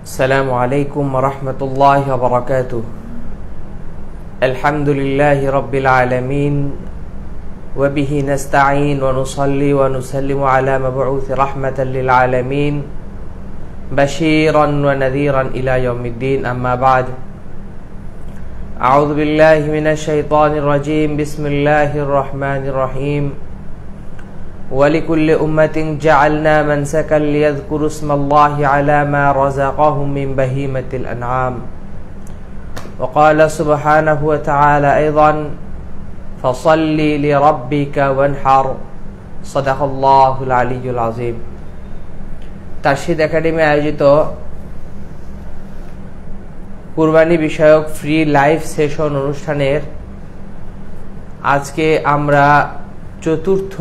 السلام عليكم ورحمة الله وبركاته. الحمد لله رب العالمين وبه نستعين ونصلي ونسلم على مبعوث رحمة للعالمين بشيرا ونذيرا إلى يوم الدين. أما بعد، أعوذ بالله من الشيطان الرجيم. بسم الله الرحمن الرحيم. ولكل أمة جعلنا منسكا ليذكروا اسم الله على ما رزقهم من بهيمة الأنعام. وقال سبحانه وتعالى أيضا: فصل لربك وانحر. صدق الله العلي العظيم. তারশিদ academy আয়োজিত কুরবানি বিষয়ক ফ্রি লাইভ সেশন অনুষ্ঠানের আজকে আমরা চতুর্থ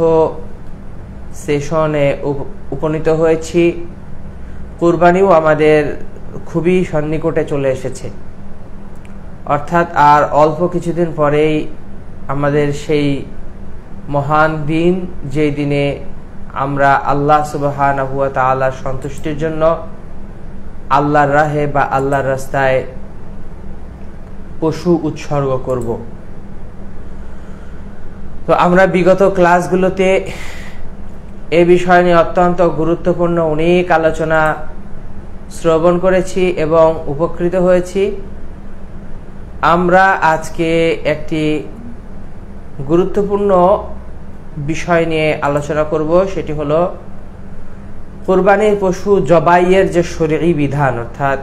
সেশনে উপনীত হয়েছি। কুরবানিও আমাদের খুবই সন্নিকটে চলে এসেছে, অর্থাৎ আর অল্প কিছুদিন পরেই আমাদের সেই মহান দিন, যেই দিনে আমরা আল্লাহ সুবহানাহু ওয়া তাআলার সন্তুষ্টির জন্য আল্লাহর রাহে বা আল্লাহর রাস্তায় পশু উৎসর্গ করব। তো আমরা বিগত ক্লাসগুলোতে এই বিষয় নিয়ে অত্যন্ত গুরুত্বপূর্ণ অনেক আলোচনা শ্রবণ করেছি এবং উপকৃত হয়েছি। আমরা আজকে একটি গুরুত্বপূর্ণ বিষয় নিয়ে আলোচনা করব, সেটি হলো কুরবানির পশু জবাইয়ের যে শরঈ বিধান, অর্থাৎ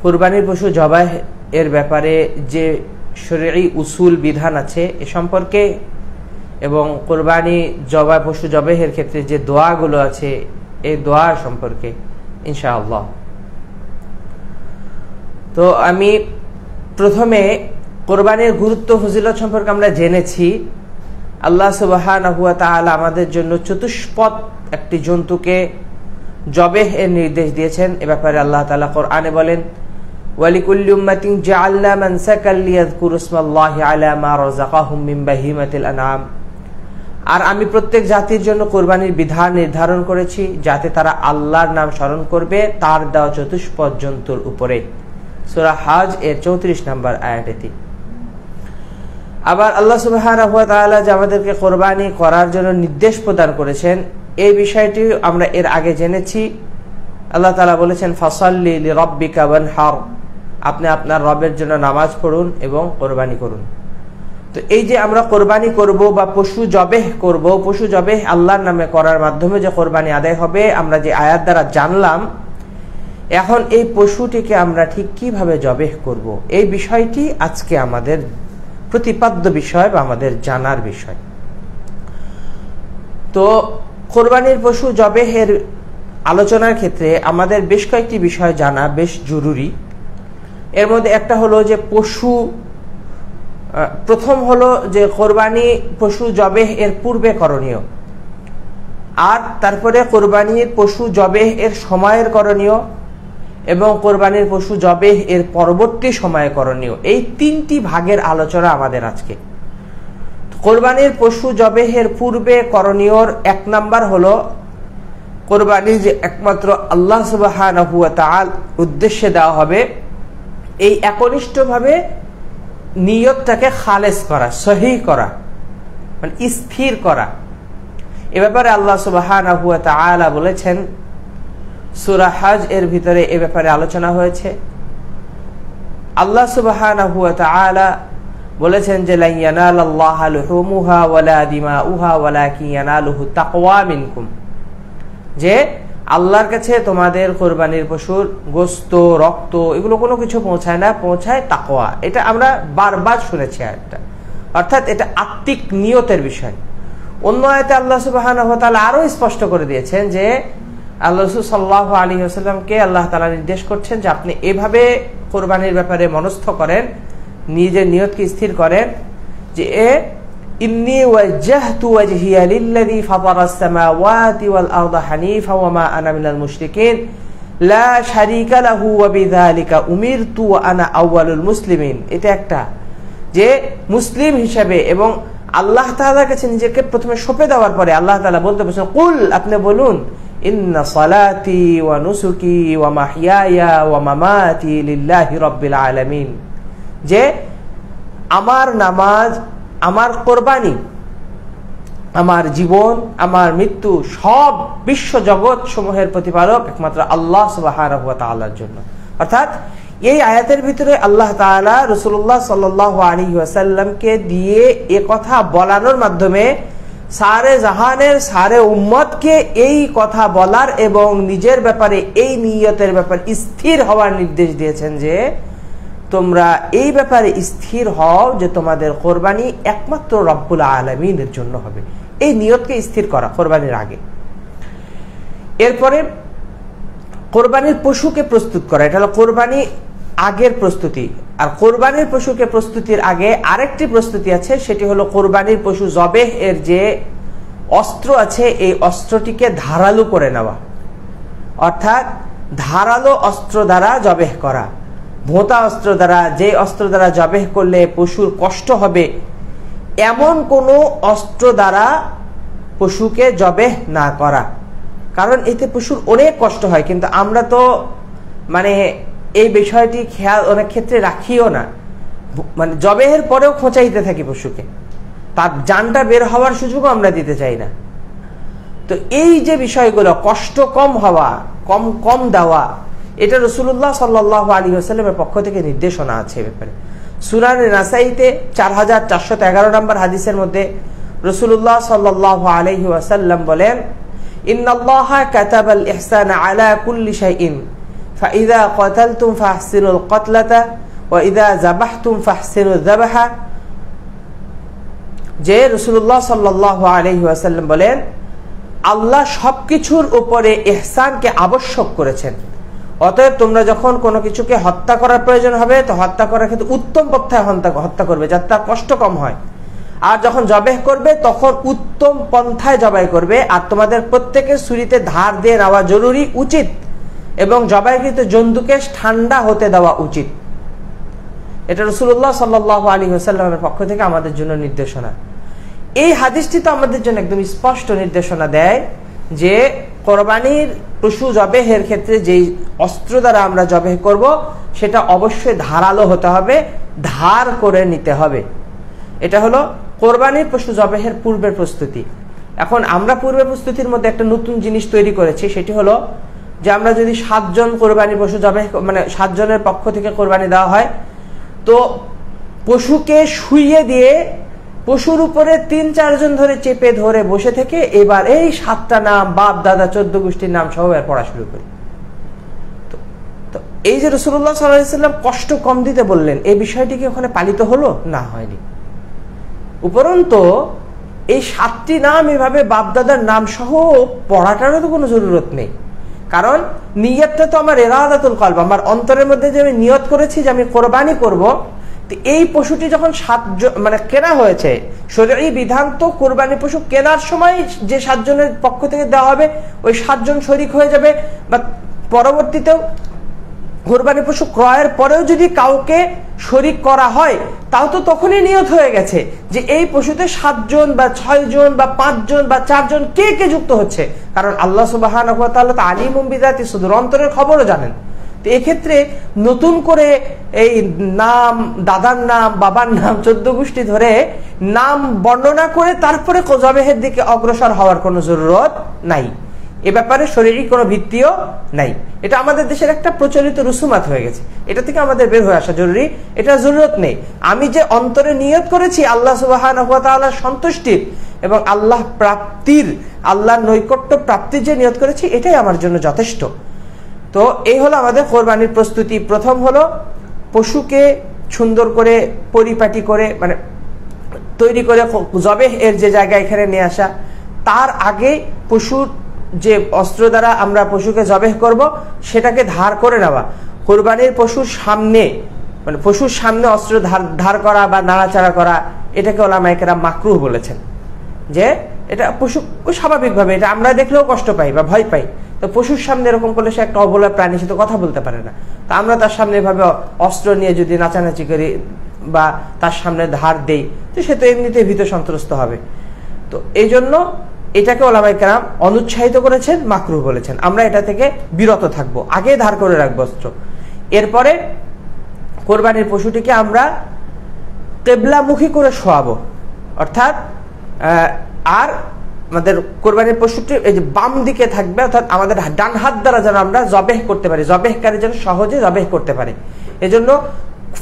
কুরবানির পশু জবাই এর ব্যাপারে যে শরঈ উসুল বিধান আছে এ সম্পর্কে, এবং কুরবানি জবাই পশু জবাইয়ের ক্ষেত্রে যে দোয়াগুলো আছে এই দোয়া সম্পর্কে ইনশাআল্লাহ। তো আমি প্রথমে কুরবানির গুরুত্ব ফজিলত সম্পর্কে আমরা জেনেছি। আল্লাহ সুবহানাহু ওয়া তাআলা আমাদের জন্য চতুষ্পদ একটি জন্তুকে জবেহ এর নির্দেশ দিয়েছেন। এ ব্যাপারে আল্লাহ তাআলা কোরআনে বলেন: ওয়ালিকুল্লি উম্মাতিন জাআলনা মানসাকাল লিয়াযকুরু ইসমাল্লাহি আলা মা রাযাকাহুম মিন বাহিমাতিল আনআম। আর আমি প্রত্যেক জাতির জন্য কুরবানির বিধান নির্ধারণ করেছি, যাতে তারা আল্লাহর নাম স্মরণ করবে তার দেওয়া চতুষ্পদ জন্তুর উপরে। সূরা হজ এর 34 নম্বর আয়াতেটি। আবার আল্লাহ সুবহানাহু ওয়া তাআলা যে আমাদেরকে কুরবানি করার জন্য নির্দেশ প্রদান করেছেন, এই বিষয়টি আমরা এর আগে জেনেছি। আল্লাহ তাআলা বলেছেন: ফাসাল্লি লিরাব্বিকা ওয়ানহার। আপনি আপনার রবের জন্য নামাজ পড়ুন এবং কুরবানি করুন। তো এই যে আমরা কুরবানি করব বা পশু জবেহ করব, পশু জবেহ আল্লাহর নামে করার মাধ্যমে যে কুরবানি আদায় হবে, আমরা যে আয়াত দ্বারা জানলাম। এখন এই পশুটিকে আমরা ঠিক কিভাবে জবেহ করব, এই বিষয়টি আজকে আমাদের প্রতিপাদ্য বিষয় বা আমাদের জানার বিষয়। তো কুরবানির পশু জবেহের আলোচনার ক্ষেত্রে আমাদের বেশ কয়েকটি বিষয় জানা বেশ জরুরি। এর মধ্যে একটা হলো যে প্রথম হলো যে কুরবানি পশু জবেহ এর পূর্বে করণীয়, আর তারপরে কুরবানির পশু জবেহ এর সময়ের করণীয়, এবং কোরবানির পশু জবেহ এর পরবর্তী সময়ে করণীয়। এই তিনটি ভাগের আলোচনা আমাদের আজকে। কোরবানির পশু জবেহের পূর্বে করণীয়র এক নাম্বার হলো কোরবানি যে একমাত্র আল্লাহ সুবহানাহু ওয়া তাআলার উদ্দেশ্যে দেওয়া হবে, এই একনিষ্ঠভাবে নিয়তটাকে খালেস করা, সহিহ করা, মানে স্থির করা। এ ব্যাপারে আল্লাহ সুবহানাহু ওয়া তাআলা বলেছেন, সূরা হজ এর ভিতরে এ ব্যাপারে আলোচনা হয়েছে। আল্লাহ সুবহানাহু ওয়া তাআলা বলেছেন যে লা ইয়ানালাল্লাহা লুহুমুহা ওয়ালা দিমাউহা ওয়ালাকিন ইয়ানালুহু তাকওয়া মিনকুম, যে আল্লাহর কাছে তোমাদের কুরবানির পশুর গোশত, রক্ত এগুলো কোনো কিছু পৌঁছায় না, পৌঁছায় তাকওয়া। এটা আমরা বারবার শুনেছি আয়াতটা, অর্থাৎ এটা আত্মিক নিয়তের বিষয়। অন্য আয়াতে আল্লাহ সুবহানাহু ওয়া তাআলা আরো স্পষ্ট করে দিয়েছেন যে আল্লাহ রাসূল সাল্লাল্লাহু আলাইহি ওয়াসাল্লামকে আল্লাহ তাআলা নির্দেশ করছেন যে আপনি এভাবে কুরবানির ব্যাপারে মনস্থ করেন, নিজের নিয়তকে স্থির করেন যে ইন্নী ওয়াজ্জাহতু ওয়াজহিয়া লিল্লাযী ফাতারাস সামাওয়াতি ওয়াল আরদা হানিফা ওয়া মা আনা মিনাল মুশরিকিন লা শারীকা লাহু ওয়া বিযালিকা উমিরতু ওয়া আনা আউয়ালুল মুসলিমিন। এটা একটা যে মুসলিম হিসেবে এবং আল্লাহ তাআলার কাছে নিজেকে প্রথমে সঁপে দেওয়ার পরে আল্লাহ তাআলা বলতে বলেছেন, কুল, আপনি বলুন, ইন্না সালাতি ওয়া নুসুকি ওয়া মাহইয়ায়া ওয়া মামাতি লিল্লাহি রাব্বিল আলামিন, যে আমার নামাজ, আমার কোরবানি, আমার জীবন, আমার মৃত্যু সব বিশ্ব জগৎ সমূহের প্রতিপালক একমাত্র আল্লাহ সুবহানাহু ওয়া তাআলার জন্য। অর্থাৎ এই আয়াতের ভিতরে আল্লাহ তাআলা রাসূলুল্লাহ সাল্লাল্লাহু আলাইহি ওয়াসাল্লামকে দিয়ে এ কথা বলানোর মাধ্যমে সারে জাহানের সারে উম্মতকে এই কথা বলার এবং নিজের ব্যাপারে এই নিয়তের ব্যাপারে স্থির হওয়ার নির্দেশ দিয়েছেন যে তোমরা এই ব্যাপারে স্থির হও যে তোমাদের কোরবানি একমাত্র রব্বুল আলামিনের জন্য হবে। এই নিয়তকে স্থির করা কোরবানির আগে। এরপরে কোরবানির পশুকে প্রস্তুত করা, এটা হলো কোরবানি আগের প্রস্তুতি। আর কোরবানির পশুকে প্রস্তুতির আগে আরেকটি প্রস্তুতি আছে, সেটি হলো কোরবানির পশু জবেহ এর যে অস্ত্র আছে এই অস্ত্রটিকে ধারালো করে নেওয়া, অর্থাৎ ধারালো অস্ত্র দ্বারা জবেহ করা। ভোঁতা অস্ত্র দ্বারা, যে অস্ত্র দ্বারা জবেহ করলে পশুর কষ্ট হবে এমন কোনো অস্ত্র দ্বারা পশুকে জবেহ না করা, কারণ এতে পশুর অনেক কষ্ট হয়। কিন্তু আমরা তো মানে এই বিষয়টি খেয়াল অনেক ক্ষেত্রে রাখিও না, মানে জবেহের পরেও খোঁচাইতে থাকি পশুকে, তার জানটা বের হওয়ার সুযোগও আমরা দিতে চাই না। তো এই যে বিষয়গুলো, কষ্ট কম হওয়া, কম দেওয়া, এটা রাসূলুল্লাহ সাল্লাল্লাহু আলাইহি ওয়াসাল্লামের পক্ষ থেকে নির্দেশনা আছে ব্যাপারে। সুনানে নাসাইতে 4411 নম্বর হাদিসের মধ্যে রাসূলুল্লাহ সাল্লাল্লাহু আলাইহি ওয়াসাল্লাম বলেন, ইন্নাল্লাহা কাতাবাল ইহসানা আলা কুল্লি শাইইন ফাইযা ক্বাতালতুম ফাহসিনুল ক্বাতলাতা ওয়া ইযা যাবাহতুম ফাহসিনুয যাবাহা। যে রাসূলুল্লাহ সাল্লাল্লাহু আলাইহি ওয়াসাল্লাম বলেন, আল্লাহ সবকিছুর উপরে ইহসানকে আবশ্যক করেছেন। অতএব তোমরা যখন কোনো কিছুকে হত্যা করার প্রয়োজন হবে তো হত্যা করার ক্ষেত্রে উত্তম পন্থায় হত্যা করবে, যাতে তার কষ্ট কম হয়। আর যখন জবেহ করবে তখন উত্তম পন্থায় জবাই করবে। আর তোমাদের প্রত্যেকের ছুরিতে ধার দিয়ে নেওয়া জরুরি, উচিত, এবং জবাইকৃত জন্তুকে ঠান্ডা হতে দেওয়া উচিত। এটা রাসূলুল্লাহ সাল্লাল্লাহু আলাইহি ওয়াসাল্লামের পক্ষ থেকে আমাদের জন্য নির্দেশনা। এই হাদিসটি তো আমাদের জন্য একদম স্পষ্ট নির্দেশনা দেয় যে কোরবানির পশু জবেহের ক্ষেত্রে যেই অস্ত্র দ্বারা আমরা জবেহ করব সেটা অবশ্যই ধারালো হতে হবে, ধার করে নিতে হবে। এটা হলো কোরবানির পশু জবেহের পূর্বের প্রস্তুতি। এখন আমরা পূর্বের প্রস্তুতির মধ্যে একটা নতুন জিনিস তৈরি করেছি, সেটি হলো যে আমরা যদি 7 জন কোরবানির পশু জবেহ, মানে 7 জনের পক্ষ থেকে কোরবানি দেওয়া হয়, তো পশুকে শুইয়ে দিয়ে পশুর উপরে 3-4 জন ধরে চেপে ধরে বসে থেকে এবার এই 7টা নাম, বাপ দাদা 14 গোষ্ঠীর নাম সহ পড়া শুরু করি। তো এই যে রাসূলুল্লাহ সাল্লাল্লাহু আলাইহি ওয়াসাল্লাম কষ্ট কম দিতে বললেন, এই বিষয়টি কি ওখানে পালিত হলো? না, হয়নি। উপরন্তু এই 7টি নাম এভাবে বাপ দাদার নাম সহ পড়াটারও তো কোনো জরুরত নেই, কারণ নিয়তটা তো আমার ইরাদাতুল কলব, আমার অন্তরের মধ্যে যে আমি নিয়ত করেছি যে আমি কোরবানি করব। এই পশুটি যখন 7 মানে কেনা হয়েছে, শরঈ বিধান তো কোরবানি পশু কেনার সময় যে 7 জনের পক্ষ থেকে দেওয়া হবে ওই 7 জন শরীক হয়ে যাবে, বা পরবর্তীতেও কোরবানি পশু ক্রয়ের পরেও যদি কাউকে শরীক করা হয় তাও তো তখনই নিয়ত হয়ে গেছে যে এই পশুতে 7 জন বা 6 জন বা 5 জন বা 4 জন কে কে যুক্ত হচ্ছে, কারণ আল্লাহ সুবহানাহু ওয়া তাআলা আলিমুম বিযাতি সুদূর, অন্তরের খবরও জানেন। তো এক্ষেত্রে নতুন করে এই নাম, দাদার নাম, বাবার নাম 14 গোষ্ঠী ধরে নাম বর্ণনা করে তারপরে জবেহের দিকে অগ্রসর হওয়ার কোনো জরুরত নাই। এ ব্যাপারে শরীরী কোনো ভিত্তিও নাই। এটা আমাদের দেশের একটা প্রচলিত রুসুমাত হয়ে গেছে, এটা থেকে আমাদের বের হয়ে আসা জরুরি। এটা জরুরত নেই। আমি যে অন্তরে নিয়ত করেছি আল্লাহ সুবহানাহু ওয়া তাআলার সন্তুষ্টির এবং আল্লাহ প্রাপ্তির, আল্লাহর নৈকট্য প্রাপ্তির যে নিয়ত করেছি, এটাই আমার জন্য যথেষ্ট। তো এই হলো আমাদের কোরবানির প্রস্তুতি। প্রথম হলো পশুকে সুন্দর করে পরিপাটি করে, মানে তৈরি করে জবেহ এর যে জায়গা এখানে নিয়ে আসা। তার আগে পশুর যে অস্ত্র দ্বারা আমরা পশুকে জবেহ করব সেটাকে ধার করে নেওয়া। কোরবানির পশুর সামনে, মানে পশুর সামনে অস্ত্র ধার করা বা নাড়াচাড়া করা, এটাকে ওলামায়ে কেরাম মাকরুহ বলেছেন। যে এটা পশু স্বাভাবিকভাবে, এটা আমরা দেখলেও কষ্ট পাই বা ভয় পাই। তো পশুর সামনে এরকম করলে সে একটা অবলা প্রাণী, সে তো কথা বলতে পারে না। তো আমরা তার সামনে এভাবে অস্ত্র নিয়ে যদি নাচানাচি করি বা তার সামনে ধার দেই, তো সে তো এমনিতে ভীত সন্ত্রস্ত হবে। তো এই জন্য এটাকে ওলামায়ে কেরাম অনুৎসাহিত করেছেন, মাকরুহ বলেছেন। আমরা এটা থেকে বিরত থাকবো, আগে ধার করে রাখবো অস্ত্র। এরপরে কোরবানির পশুটিকে আমরা কিবলামুখী করে শোয়াবো, অর্থাৎ আর আমাদের কোরবানির পশুটি এই যে বাম দিকে থাকবে, অর্থাৎ আমাদের ডান হাত দ্বারা যেন আমরা জবেহ করতে পারি, জবেহকারী যেন সহজে জবেহ করতে পারে। এজন্য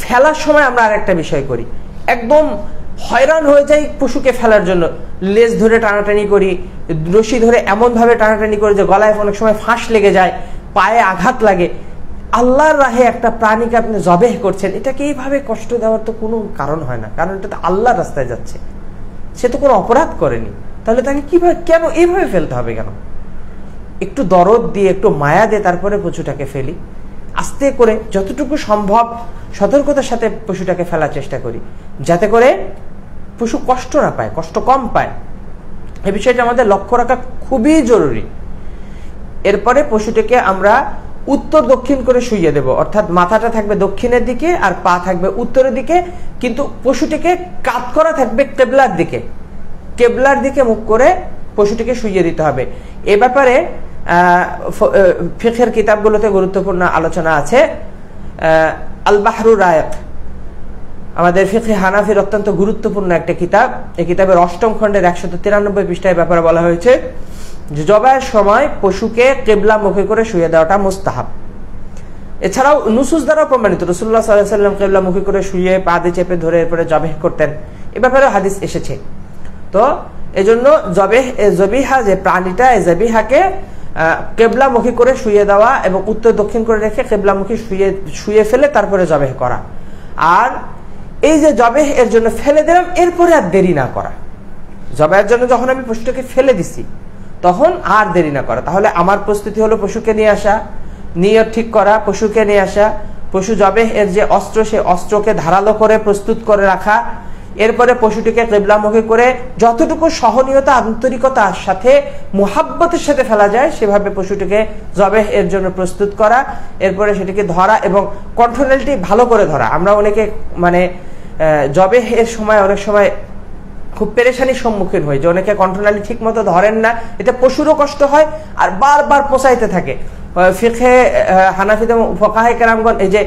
ফেলার সময় আমরা আরেকটা বিষয় করি, একদম হয়রান হয়ে যাই পশুকে ফেলার জন্য, লেজ ধরে টানাটানি করি, রশি ধরে এমন ভাবে টানাটানি করি যে গলায় অনেক সময় ফাঁস লেগে যায়, পায়ে আঘাত লাগে। আল্লাহর রাহে একটা প্রাণীকে আপনি জবেহ করছেন, এটাকে এইভাবে কষ্ট দেওয়ার তো কোনো কারণ হয় না, কারণ এটা তো আল্লাহর রাস্তায় যাচ্ছে, সে তো কোনো অপরাধ করেনি, তাহলে তাকে কিভাবে কেন এইভাবে ফেলতে হবে কেন? একটু দরদ দিয়ে, একটু মায়া দিয়ে তারপরে পশুটাকে ফেলি, আস্তে করে যতটুকু সম্ভব সতর্কতার সাথে পশুটাকে ফেলার চেষ্টা করি, যাতে করে পশু কষ্ট না পায়, কষ্ট কম পায়। এই বিষয়টা আমাদের লক্ষ্য রাখা খুবই জরুরি। এরপরে পশুটিকে আমরা উত্তর দক্ষিণ করে শুইয়ে দেব, অর্থাৎ মাথাটা থাকবে দক্ষিণের দিকে আর পা থাকবে উত্তরের দিকে, কিন্তু পশুটিকে কাত করা থাকবে কেবলার দিকে, কেবলার দিকে মুখ করে পশুটিকে শুইয়ে দিতে হবে। এ ব্যাপারে ফিকহের কিতাবগুলোতে গুরুত্বপূর্ণ আলোচনা আছে। আল বাহরুর রায়ক আমাদের ফিকহে হানাফির অত্যন্ত গুরুত্বপূর্ণ একটা কিতাব। এই কিতাবের 8ম খণ্ডের 193 পৃষ্ঠায় ব্যাপারে বলা হয়েছে যে জবাইয়ের সময় পশুকে কিবলামুখী করে শুইয়ে দেওয়াটা মুস্তাহাব। এছাড়াও নুসুস দ্বারা প্রমাণিত, রাসূলুল্লাহ সাল্লাল্লাহু আলাইহি ওয়াসাল্লাম কিবলামুখী করে শুইয়ে পা দিয়ে চেপে ধরে এরপরে জবাহ করতেন, এ ব্যাপারে হাদিস এসেছে। তো এজন্য জবিহা যে প্রাণীটা, এই জবিহাকে কিবলামুখী করে শুইয়ে দেওয়া এবং উত্তর দক্ষিণ করে রেখে কিবলামুখী শুইয়ে ফেলে তারপরে জবাহ করা। আর এই যে জবাহ এর জন্য ফেলে দিলাম, এরপরে আর দেরি না করা। জবাহের জন্য যখন আমি পশুটাকে ফেলে দিছি তখন আর দেরি না করা। তাহলে আমার প্রস্তুতি হলো পশুকে নিয়ে আসা, নিয়ত ঠিক করা, পশুকে নিয়ে আসা, পশু জবাহ এর যে অস্ত্র, সে অস্ত্রকে ধারালো করে প্রস্তুত করে রাখা, এরপরে পশুটিকে কিবলামুখী করে যতটুকু সহনীয়তা আন্তরিকতার সাথে মুহাব্বতের সাথে ফেলা যায় সেভাবে পশুটিকে জবাহ এর জন্য প্রস্তুত করা, এরপরে সেটিকে ধরা এবং কন্ট্রোলটি ভালো করে ধরা। আমরা অনেকে মানে জবাহ এর সময় অনেক সময় খুব পেরেশানির সম্মুখীন হই যে অনেকে কন্ট্রোলালি ঠিক মতো ধরেন না, এতে পশুরও কষ্ট হয় আর বারবার পোষাইতে থাকে। ফিকহে হানাফিতে ফুকাহে কেরামগণ এই যে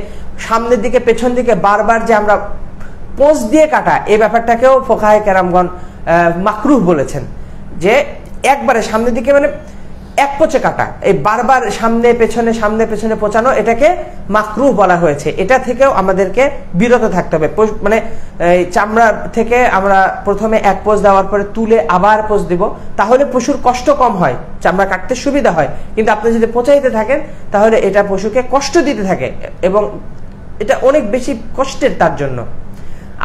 সামনের দিকে পেছন দিকে বারবার যে আমরা পোঁচ দিয়ে কাটা, এই ব্যাপারটাকেও ফুকাহে কেরামগণ মাকরুহ বলেছেন, যে একবারে সামনের দিকে মানে এক পোঁচে কাটা, এই বারবার সামনে পেছনে পৌঁছানো, এটাকে মাকরুহ বলা হয়েছে। এটা থেকেও আমাদেরকে বিরত থাকতে হবে। মানে চামড়া থেকে আমরা প্রথমে এক পোঁচ দেওয়ার পরে তুলে আবার পোঁচ দিব, তাহলে পশুর কষ্ট কম হয়, চামড়া কাটতে সুবিধা হয়। কিন্তু আপনি যদি পচাইতে থাকেন তাহলে এটা পশুকে কষ্ট দিতে থাকে এবং এটা অনেক বেশি কষ্টের তার জন্য।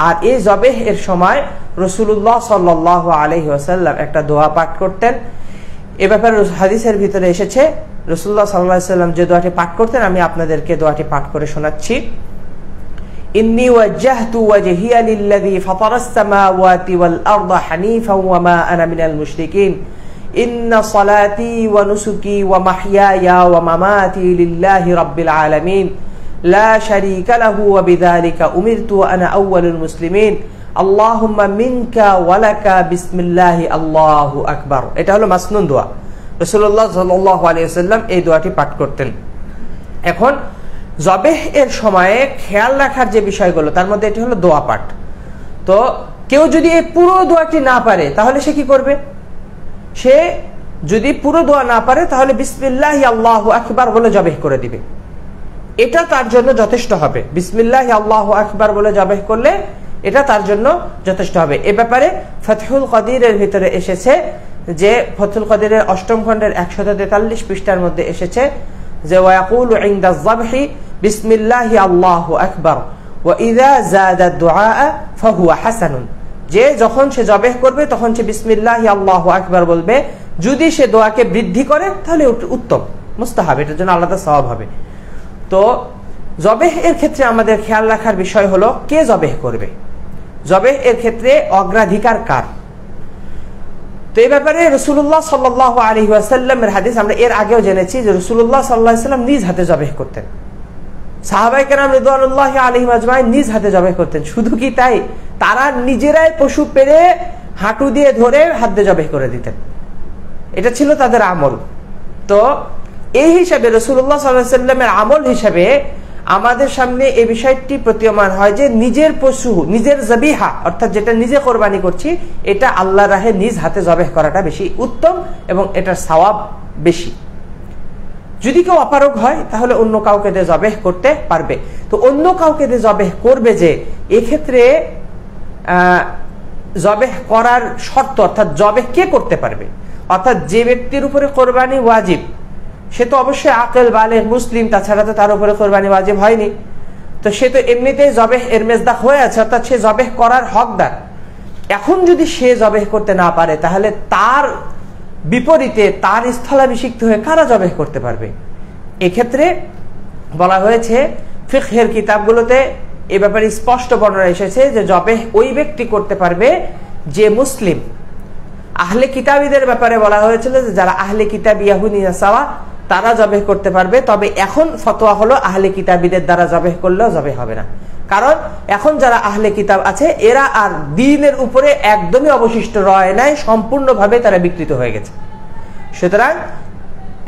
আর এই জবাহ এর সময় রাসূলুল্লাহ সাল্লাল্লাহু আলাইহি ওয়াসাল্লাম একটা দোয়া পাঠ করতেন। এ ব্যাপারে হাদিসের ভিতরে এসেছে রাসূলুল্লাহ সাল্লাল্লাহু আলাইহি ওয়াসাল্লাম যে দোয়াটি পাঠ করতেন, আমি আপনাদেরকে দোয়াটি পাঠ করে শোনাচ্ছি। ইন্নী ওয়াজ্জাহতু ওয়াজহিয়া লিল্লাযী ফাতারাস সামাওয়াতি ওয়াল আরদা হানিফাও ওয়া মা আনা মিনাল মুশরিকিন ইন্না সালাতি ওয়া নুসুকি ওয়া মাহইয়ায়া ওয়া মামাতি লিল্লাহি রাব্বিল আলামিন লা শারীকা লাহু ওয়া বিযালিকা উমিরতু ওয়া আনা আউওয়ালুল মুসলিমিন আল্লাহুম্মা মিনকা ওয়া লাকা বিসমিল্লাহি আল্লাহু আকবার। এটা হলো মাসনুন দোয়া। রাসূলুল্লাহ সাল্লাল্লাহু আলাইহি ওয়াসাল্লাম এই দোয়াটি পাঠ করতেন। এখন জবাহ এর সময়ে খেয়াল রাখার যে বিষয়গুলো, তার মধ্যে এটি হলো দোয়া পাঠ। তো কেউ যদি এই পুরো দোয়াটি না পারে তাহলে সে কি করবে? সে যদি পুরো দোয়া না পারে তাহলে বিসমিল্লাহি আল্লাহু আকবার বলে জবাহ করে দিবে, এটা তার জন্য যথেষ্ট হবে। বিসমিল্লাহি আল্লাহু আকবার বলে জবাহ করলে এটা তার জন্য যথেষ্ট হবে। এ ব্যাপারে ফাতহুল কাদিরের ভিতরে এসেছে যে ফাতহুল কাদিরের 8ম খণ্ডের 143 পৃষ্ঠার মধ্যে এসেছে যে ওয়ায়াকুলু ইনদাজ যাবহি বিসমিল্লাহি আল্লাহু আকবার ওয়া ইযা যাদা দুআ ফাহুয়া হাসানুন। যে যখন সে জবাহ করবে তখন সে বিসমিল্লাহি আল্লাহু আকবার বলবে, যদি সে দোয়াকে বৃদ্ধি করে তাহলে উত্তম, মুস্তাহাব, এটার জন্য আলাদা সওয়াব হবে। তো জবাহ এর ক্ষেত্রে আমাদের খেয়াল রাখার বিষয় হলো কে জবাহ করবে, জবাহ এর ক্ষেত্রে অগ্রাধিকার কার। তো এই ব্যাপারে রাসূলুল্লাহ সাল্লাল্লাহু আলাইহি ওয়াসাল্লামের হাদিস আমরা এর আগেও জেনেছি যে রাসূলুল্লাহ সাল্লাল্লাহু আলাইহি ওয়াসাল্লাম নিজ হাতে জবাহ করতেন, সাহাবায়ে কেরাম রিদওয়ানুল্লাহি আলাইহিম আজমাইন নিজ হাতে জবাহ করতেন। শুধু কি তাই, তারা নিজেরাই পশু পেরে হাঁটু দিয়ে ধরে হাত দিয়ে জবাহ করে দিতেন। এটা ছিল তাদের আমল। তো এই হিসাবে রাসূলুল্লাহ সাল্লাল্লাহু আলাইহি ওয়াসাল্লামের আমল হিসাবে আমাদের সামনে এই বিষয়টি প্রতীয়মান হয় যে নিজের পশু, নিজের যাবিহা অর্থাৎ যেটা নিজে কোরবানি করছি, এটা আল্লাহর রাহে নিজ হাতে জবেহ করাটা বেশি উত্তম এবং এটার সওয়াব বেশি। যদি কেউ অপারগ হয় তাহলে অন্য কাউকে দিয়ে জবেহ করতে পারবে। তো অন্য কাউকে দিয়ে জবেহ করবে যে, এক্ষেত্রে জবেহ করার শর্ত অর্থাৎ জবেহ কে করতে পারবে, অর্থাৎ যে ব্যক্তির উপরে কোরবানি ওয়াজিব সে তো অবশ্যই আকেল বালেগ মুসলিম, তাছাড়া তো তার উপরে কোরবানি ওয়াজিব হয়নি। তো সে তো এমনিতেই জবেহ এর মেজদাক হয়ে আছে, অর্থাৎ সে জবেহ করার হকদার। এখন যদি সে জবেহ করতে না পারে তাহলে তার বিপরীতে তার স্থলাভিষিক্ত হয়ে কারা জবেহ করতে পারবে? এক্ষেত্রে বলা হয়েছে ফিকহের কিতাবগুলোতে এ ব্যাপারে স্পষ্ট বর্ণনা এসেছে যে জবেহ ওই ব্যক্তি করতে পারবে যে মুসলিম। আহলে কিতাবীদের ব্যাপারে বলা হয়েছিল যে যারা আহলে কিতাব ইয়াহুদি নাসারা তারা জবেহ করতে পারবে। তবে এখন ফতোয়া হলো আহলে কিতাবীদের দ্বারা জবেহ করলেও জবেহ হবে না, কারণ এখন যারা আহলে কিতাব আছে এরা আর দ্বীনের উপরে একদমই অবশিষ্ট রয় নাই, সম্পূর্ণভাবে তারা বিকৃত হয়ে গেছে। সুতরাং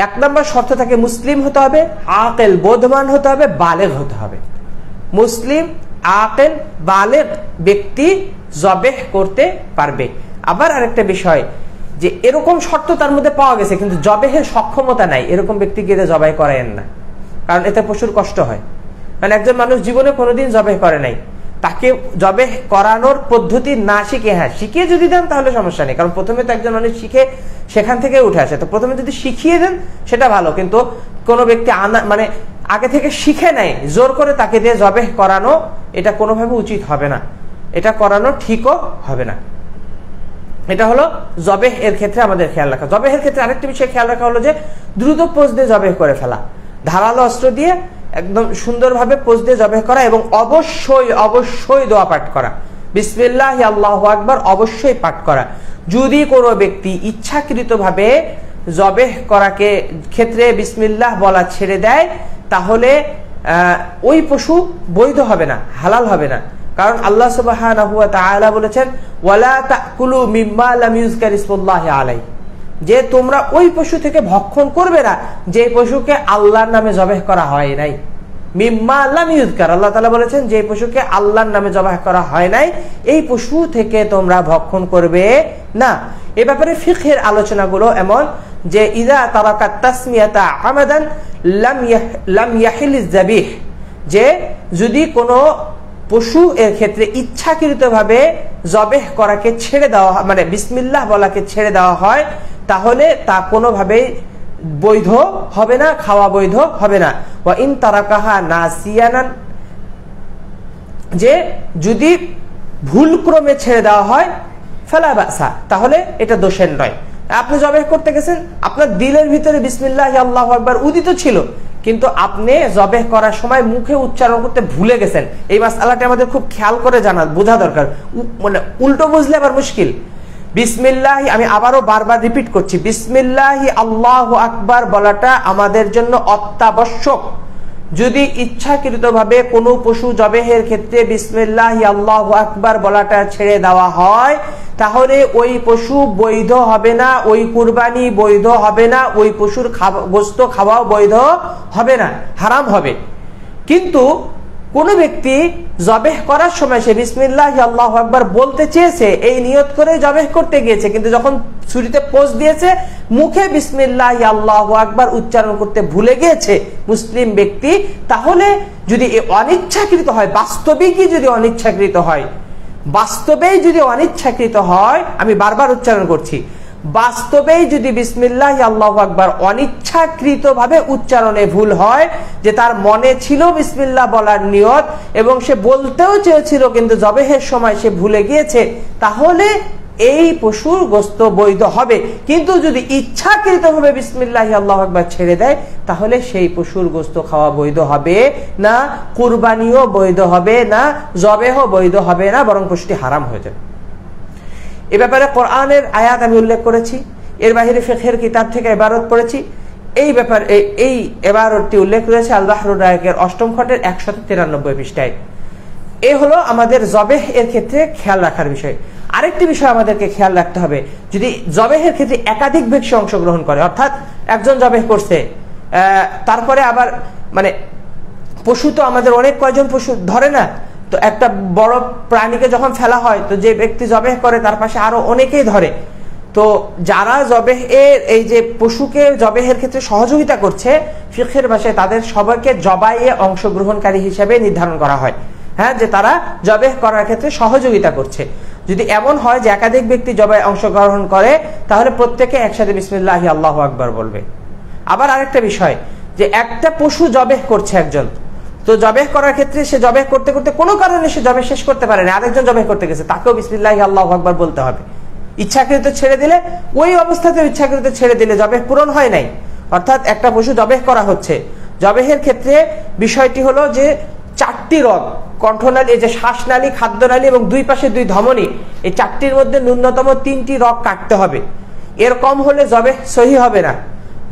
1 নম্বর শর্ত থাকে মুসলিম হতে হবে, আকেল বোধমান হতে হবে, বালেগ হতে হবে। মুসলিম আকেল বালেগ ব্যক্তি জবেহ করতে পারবে। আবার আরেকটা বিষয় যে এরকম শর্ত তার মধ্যে পাওয়া গেছে কিন্তু জবেহের সক্ষমতা নাই, এরকম ব্যক্তিকে জবাই করায়েন না, কারণ এতে প্রচুর কষ্ট হয়। মানে একজন মানুষ জীবনে কোনোদিন জবেহ করে নাই, তাকে জবেহ করানোর পদ্ধতি না শিখে, হ্যাঁ শিখিয়ে যদি দেন তাহলে সমস্যা নেই, কারণ প্রথমে তো একজন মানুষ শিখে সেখান থেকে উঠে আসে। তো প্রথমে যদি শিখিয়ে দেন সেটা ভালো, কিন্তু কোনো ব্যক্তি মানে আগে থেকে শিখে নেয় জোর করে তাকে দিয়ে জবেহ করানো, এটা কোনোভাবে উচিত হবে না, এটা করানো ঠিকও হবে না। এটা হলো জবেহ এর ক্ষেত্রে আমাদের খেয়াল রাখা। জবেহের ক্ষেত্রে আরেকটা বিষয় খেয়াল রাখা হলো যে দ্রুত পোজ দিয়ে জবেহ করে ফেলা, ধারালো অস্ত্র দিয়ে একদম সুন্দরভাবে পোজ দিয়ে জবেহ করা, এবং অবশ্যই অবশ্যই দোয়া পাঠ করা, বিসমিল্লাহ আল্লাহু আকবার অবশ্যই পাঠ করা। যদি কোনো ব্যক্তি ইচ্ছাকৃতভাবে জবেহ করাকে ক্ষেত্রে বিসমিল্লাহ বলা ছেড়ে দেয় তাহলে ওই পশু বৈধ হবে না, হালাল হবে না, কারণ আল্লাহ সুবহানাহু ওয়া তাআলা বলেছেন ওয়ালা তাকুলু মিম্মা লাম ইউযকার ইসমুল্লাহি আলাইহি, যে তোমরা ওই পশু থেকে ভক্ষণ করবে না যে পশুকে আল্লাহর নামে জবেহ করা হয় নাই। মিম্মা লাম ইউযকার, আল্লাহ তাআলা বলেছেন যে পশুকে আল্লাহর নামে জবেহ করা হয় নাই এই পশু থেকে তোমরা ভক্ষণ করবে না। এই ব্যাপারে ফিকহের আলোচনাগুলো এমন যে ইযা তারাকাত তাসমিয়াতা আমাদান লাম ইয়াহিলিজ যাবিহ, যে যদি কোনো পশু এর ক্ষেত্রে ইচ্ছাকৃতভাবে জবেহ করাকে ছেড়ে দেওয়া হয়, মানে বিসমিল্লাহ বলাকে ছেড়ে দেওয়া হয়, তাহলে তা কোনোভাবেই বৈধ হবে না, খাওয়া বৈধ হবে না। ওয়া ইন তারাকাহা নাসিয়ানান, যে যদি ভুলক্রমে ছেড়ে দেওয়া হয় ফালা বাসা, তাহলে এটা দোষের নয়। আপনি জবেহ করতে গেছেন, আপনার দিলের ভিতরে বিসমিল্লাহ আল্লাহু আকবার উদিত ছিল, কিন্তু আপনি জবেহ করার সময় মুখে উচ্চারণ করতে ভুলে গেছেন। এই মাসআলাটা আমাদের খুব খেয়াল করে বোঝা দরকার, মানে উল্টো বুঝলে আবার মুশকিল। বিসমিল্লাহ, আমি আবারও বারবার রিপিট করছি, বিসমিল্লাহ আল্লাহু আকবার বলাটা আমাদের জন্য অত্যাবশ্যক। যদি ইচ্ছাকৃতভাবে কোনো পশু জবেহের ক্ষেত্রে বিসমিল্লাহ আল্লাহু আকবার বলাটা ছেড়ে দেওয়া হয় তাহলে ওই পশু বৈধ হবে না, ওই কুরবানি বৈধ হবে না, ওই পশুর গোশত খাওয়াও বৈধ হবে না, হারাম হবে। কিন্তু কোন ব্যক্তি জবেহ করার সময় সে বিসমিল্লাহ আল্লাহু আকবার বলতে চেয়েছে, এই নিয়ত করে জবেহ করতে গিয়েছে, কিন্তু যখন ছুরিতে পোঁচ দিয়েছে মুখে বিসমিল্লাহ আল্লাহু আকবার উচ্চারণ করতে ভুলে গিয়েছে মুসলিম ব্যক্তি, তাহলে যদি অনিচ্ছাকৃত হয়, বাস্তবিকই যদি অনিচ্ছাকৃত হয়, বাস্তবেই যদি অনিচ্ছাকৃত হয়, আমি বারবার উচ্চারণ করছি, বাস্তবেই যদি বিসমিল্লাহ আল্লাহু আকবার অনিচ্ছাকৃতভাবে উচ্চারণে ভুল হয়, যে তার মনে ছিল বিসমিল্লাহ বলার নিয়ত এবং সে বলতেও চেয়েছিল কিন্তু জবেহের সময় সে ভুলে গিয়েছে, তাহলে এই পশুর গোশত বৈধ হবে। কিন্তু যদি ইচ্ছাকৃতভাবে বিসমিল্লাহ আল্লাহু আকবার ছেড়ে দেয় তাহলে সেই পশুর গোশত খাওয়া বৈধ হবে না, কুরবানিও বৈধ হবে না, জবেহ বৈধ হবে না, বরং পশুটি হারাম হয়ে যাবে। এ ব্যাপারে কোরআনের আয়াত আমি উল্লেখ করেছি, এর বাইরে ফিকহের কিতাব থেকে ইবারত পড়েছি। এই ব্যাপারে এই ইবারতটি উল্লেখ করেছে আল বাহরুর রায়কের 8ম খণ্ডের 193 পৃষ্ঠায়। এ হলো আমাদের জবেহ এর ক্ষেত্রে খেয়াল রাখার বিষয়। আরেকটি বিষয় আমাদেরকে খেয়াল রাখতে হবে, যদি জবেহের ক্ষেত্রে একাধিক ব্যক্তি অংশগ্রহণ করে, অর্থাৎ একজন জবেহ করছে, তারপরে আবার মানে পশু তো আমাদের অনেক কয়জন পশু ধরে না, তো একটা বড় প্রাণীকে যখন ফেলা হয় তো যে ব্যক্তি জবেহ করে তার পাশে আরো অনেকেই ধরে, তো যারা জবেহের এই যে পশুকে জবেহের ক্ষেত্রে সহযোগিতা করছে, ফিকহের ভাষায় তাদের সবাইকে জবাইয়ে অংশগ্রহণকারী হিসেবে নির্ধারণ করা হয়, হ্যাঁ, যে তারা জবেহ করার ক্ষেত্রে সহযোগিতা করছে। যদি এমন হয় যে একাধিক ব্যক্তি জবাই অংশগ্রহণ করে, তাহলে প্রত্যেকে একসাথে বিসমিল্লাহি আল্লাহু আকবার বলবে। আবার আরেকটা বিষয়, যে একটা পশু জবেহ করছে একজন, তো জবেহ করার ক্ষেত্রে সে জবেহ করতে করতে কোনো কারণে সে জবেহ শেষ করতে পারে না, আরেকজন জবেহ করতে গেছে, তাকেও বিসমিল্লাহি আল্লাহু আকবার বলতে হবে। ইচ্ছাকৃত ছেড়ে দিলে, ওই অবস্থাতে ইচ্ছাকৃত ছেড়ে দিলে জবেহ পূরণ হয় নাই, অর্থাৎ একটা পশু জবেহ করা হচ্ছে, জবেহের ক্ষেত্রে বিষয়টি হলো যে 4টি রগ, কণ্ঠনালী, এই যে শ্বাসনালী, খাদ্যনালী এবং দুই পাশে 2 ধমনী, এই 4টির মধ্যে ন্যূনতম 3টি রগ কাটতে হবে। এর কম হলে জবেহ সহি হবে না,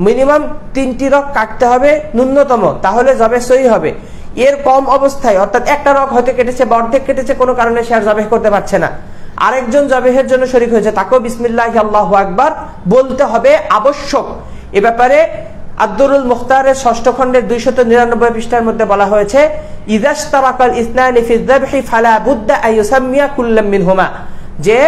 মিনিমাম 3টি রগ কাটতে হবে ন্যূনতম, তাহলে জবেহ সহি হবে। এর কম অবস্থায়, অর্থাৎ একটা রগ হয়তো কেটেছে বা অর্ধেক কেটেছে, কোনো কারণে সে আর জবেহ করতে পারছে না, আরেকজন জবেহের জন্য শরীক হয়েছে, তাকেও বিসমিল্লাহি আল্লাহু আকবার বলতে হবে আবশ্যক। এ ব্যাপারে আদ-দুরুল মুখতারের 6ষ্ঠ খণ্ডের 299 পৃষ্ঠার মধ্যে বলা হয়েছে, ইযাশতারাকাল ইসনানি ফি যাবহি ফালা বুদ্দা আন ইউসাম্মিয়া কুল্লাম মিনহুমা, যে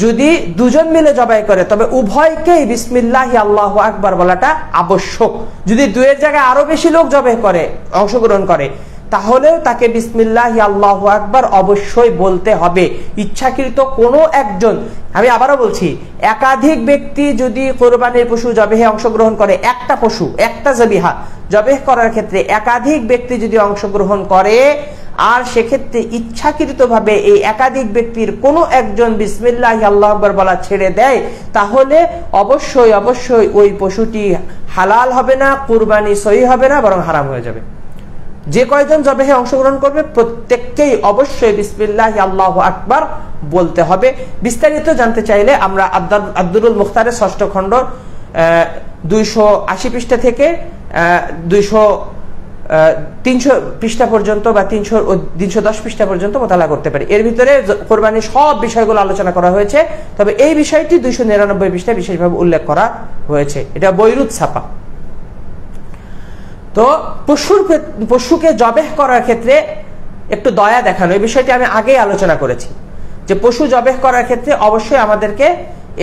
যদি দুজন মিলে জবাই করে তবে উভয়কেই বিসমিল্লাহি আল্লাহু আকবার বলাটা আবশ্যক। যদি দুয়ের জায়গায় আরো বেশি লোক জবাই করে, অংশগ্রহণ করে, তাহলেও তাকে বিসমিল্লাহি আল্লাহু আকবার অবশ্যই বলতে হবে। ইচ্ছাকৃত কোনো একজন, আমি আবারও বলছি, একাধিক ব্যক্তি যদি কোরবানির পশু জবেহে অংশগ্রহণ করে, একটা পশু, একটা জবিহা জবেহ করার ক্ষেত্রে একাধিক ব্যক্তি যদি অংশগ্রহণ করে, আর সেক্ষেত্রে ইচ্ছাকৃতভাবে এই একাধিক ব্যক্তির কোনো একজন বিসমিল্লাহি আল্লাহু আকবার বলা ছেড়ে দেয়, তাহলে অবশ্যই অবশ্যই ওই পশুটি হালাল হবে না, কুরবানি সহি হবে না, বরং হারাম হয়ে যাবে। যে কয়জন জবেহে অংশগ্রহণ করবে প্রত্যেককেই অবশ্যই বিসমিল্লাহি আল্লাহু আকবার বলতে হবে। বিস্তারিত জানতে চাইলে আমরা আদ-দুরুল মুখতারের 6ষ্ঠ খণ্ড 280 পৃষ্ঠা থেকে 300 পৃষ্ঠা পর্যন্ত বা 310 পৃষ্ঠা পর্যন্ত মোতালা করতে পারি। এর ভিতরে কোরবানির সব বিষয়গুলো আলোচনা করা হয়েছে, তবে এই বিষয়টি 299 পৃষ্ঠায় বিশেষভাবে উল্লেখ করা হয়েছে, এটা বৈরুত ছাপা। তো পশুকে জবেহ করার ক্ষেত্রে একটু দয়া দেখানো, এই বিষয়টি আমি আগেই আলোচনা করেছি, যে পশু জবেহ করার ক্ষেত্রে অবশ্যই আমাদেরকে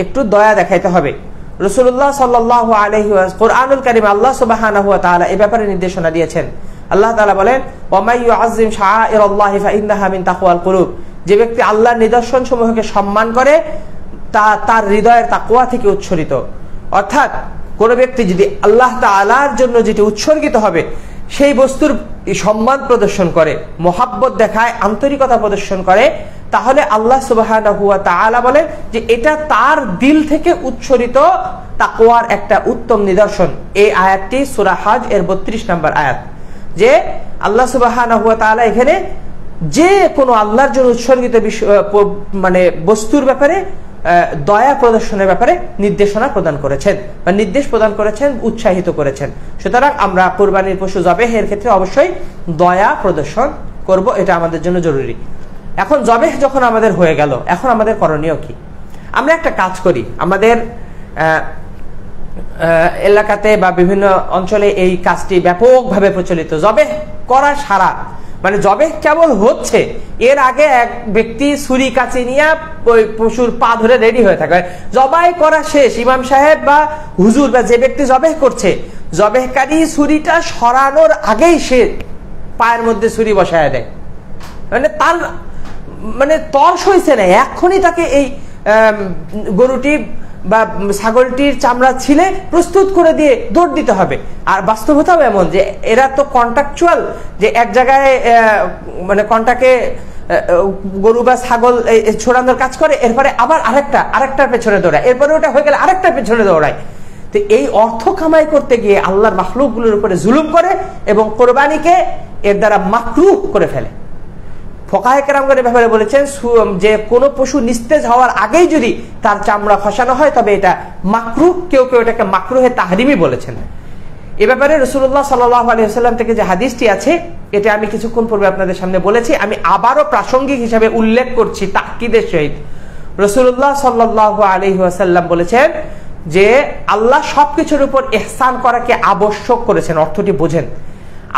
একটু দয়া দেখাইতে হবে। রাসূলুল্লাহ সাল্লাল্লাহু আলাইহি ওয়াসাল্লাম কোরআনুল কারীম আল্লাহ সুবহানাহু ওয়া তাআলা এই ব্যাপারে নির্দেশনা দিয়েছেন। আল্লাহ তাআলা বলেন, ওয়া মাই ইউআযযিম শাআইরাল্লাহি ফাইন্নাহা মিন তাকওয়াল কুলুব, যে ব্যক্তি আল্লাহর নিদর্শনসমূহকে সম্মান করে তা তার হৃদয়ের তাকওয়া থেকে উৎসরিত। অর্থাৎ কোন ব্যক্তি যদি আল্লাহ তাআলার জন্য যেটি উৎসর্গিত হবে সেই বস্তুর সম্মান প্রদর্শন করে, মোহাব্বত দেখায়, আন্তরিকতা প্রদর্শন করে, তাহলে আল্লাহ সুবহানাহু ওয়া তাআলা বলেন যে এটা তার দিল থেকে উৎসরিত তাকওয়ার একটা উত্তম নিদর্শন। এই আয়াতটি সূরা হজ এর 32 নম্বর আয়াত, যে আল্লাহ সুবহানাহু ওয়া তাআলা এখানে যে কোনো আল্লাহর জন্য উৎসর্গিত মানে বস্তুর ব্যাপারে দয়া প্রদর্শনের ব্যাপারে নির্দেশনা প্রদান করেছেন বা নির্দেশ প্রদান করেছেন, উৎসাহিত করেছেন। সুতরাং আমরা কুরবানির পশু জবেহের ক্ষেত্রে অবশ্যই দয়া প্রদর্শন করব, এটা আমাদের জন্য জরুরি। এখন জবেহ যখন আমাদের হয়ে গেল, এখন আমাদের করণীয় কি? আমরা একটা কাজ করি, আমাদের এলাকাতে বা বিভিন্ন অঞ্চলে এই কাজটি ব্যাপকভাবে প্রচলিত। জবেহ করা সারা, মানে জবেহ কেবল হচ্ছে, এর আগে এক ব্যক্তি ছুরি কাঁচি নিয়ে ওই পশুর পা ধরে রেডি হয়ে থাকে, জবাই করা শেষ, ইমাম সাহেব বা হুজুর বা যে ব্যক্তি জবেহ করছে, জবেহকারী ছুরিটা সরানোর আগেই সে পায়ের মধ্যে ছুরি বসায় দেয়, মানে তার মানে তর্স হয়েছে না, এখনই তাকে এই গরুটি বা ছাগলটির চামড়া ছিলে প্রস্তুত করে দিয়ে দৌড় দিতে হবে। আর বাস্তবতাও এমন যে এরা তো কন্ট্রাকচুয়াল, যে এক জায়গায় মানে কন্টাকে গরু বা ছাগল ছড়ানোর কাজ করে, এরপরে আবার আরেকটার পেছনে দৌড়ায়, এরপরে ওটা হয়ে গেলে আরেকটার পেছনে দৌড়ায়। তো এই অর্থ কামাই করতে গিয়ে আল্লাহর মাখলুকগুলোর উপরে জুলুম করে এবং কোরবানিকে এর দ্বারা মাকরুহ করে ফেলে। ফুকাহে কেরামগণ ব্যাপারে বলেছেন যে কোন পশু নিস্তেজ হওয়ার আগেই যদি তার চামড়া খসানো হয় তবে এটা মাকরুহ, কেউ কেউ এটাকে মাকরুহে তাহরিমি বলেছেন। এ ব্যাপারে রাসূলুল্লাহ সাল্লাল্লাহু আলাইহি ওয়াসাল্লাম থেকে যে হাদিসটি আছে, এটা আমি কিছুক্ষণ পূর্বে আপনাদের সামনে বলেছি, আমি আবারও প্রাসঙ্গিক হিসাবে উল্লেখ করছি তাকিদের সহিত। রাসূলুল্লাহ সাল্লাল্লাহু আলাইহি ওয়াসাল্লাম বলেছেন যে আল্লাহ সবকিছুর উপর ইহসান করাকে আবশ্যক করেছেন। অর্থটি বোঝেন,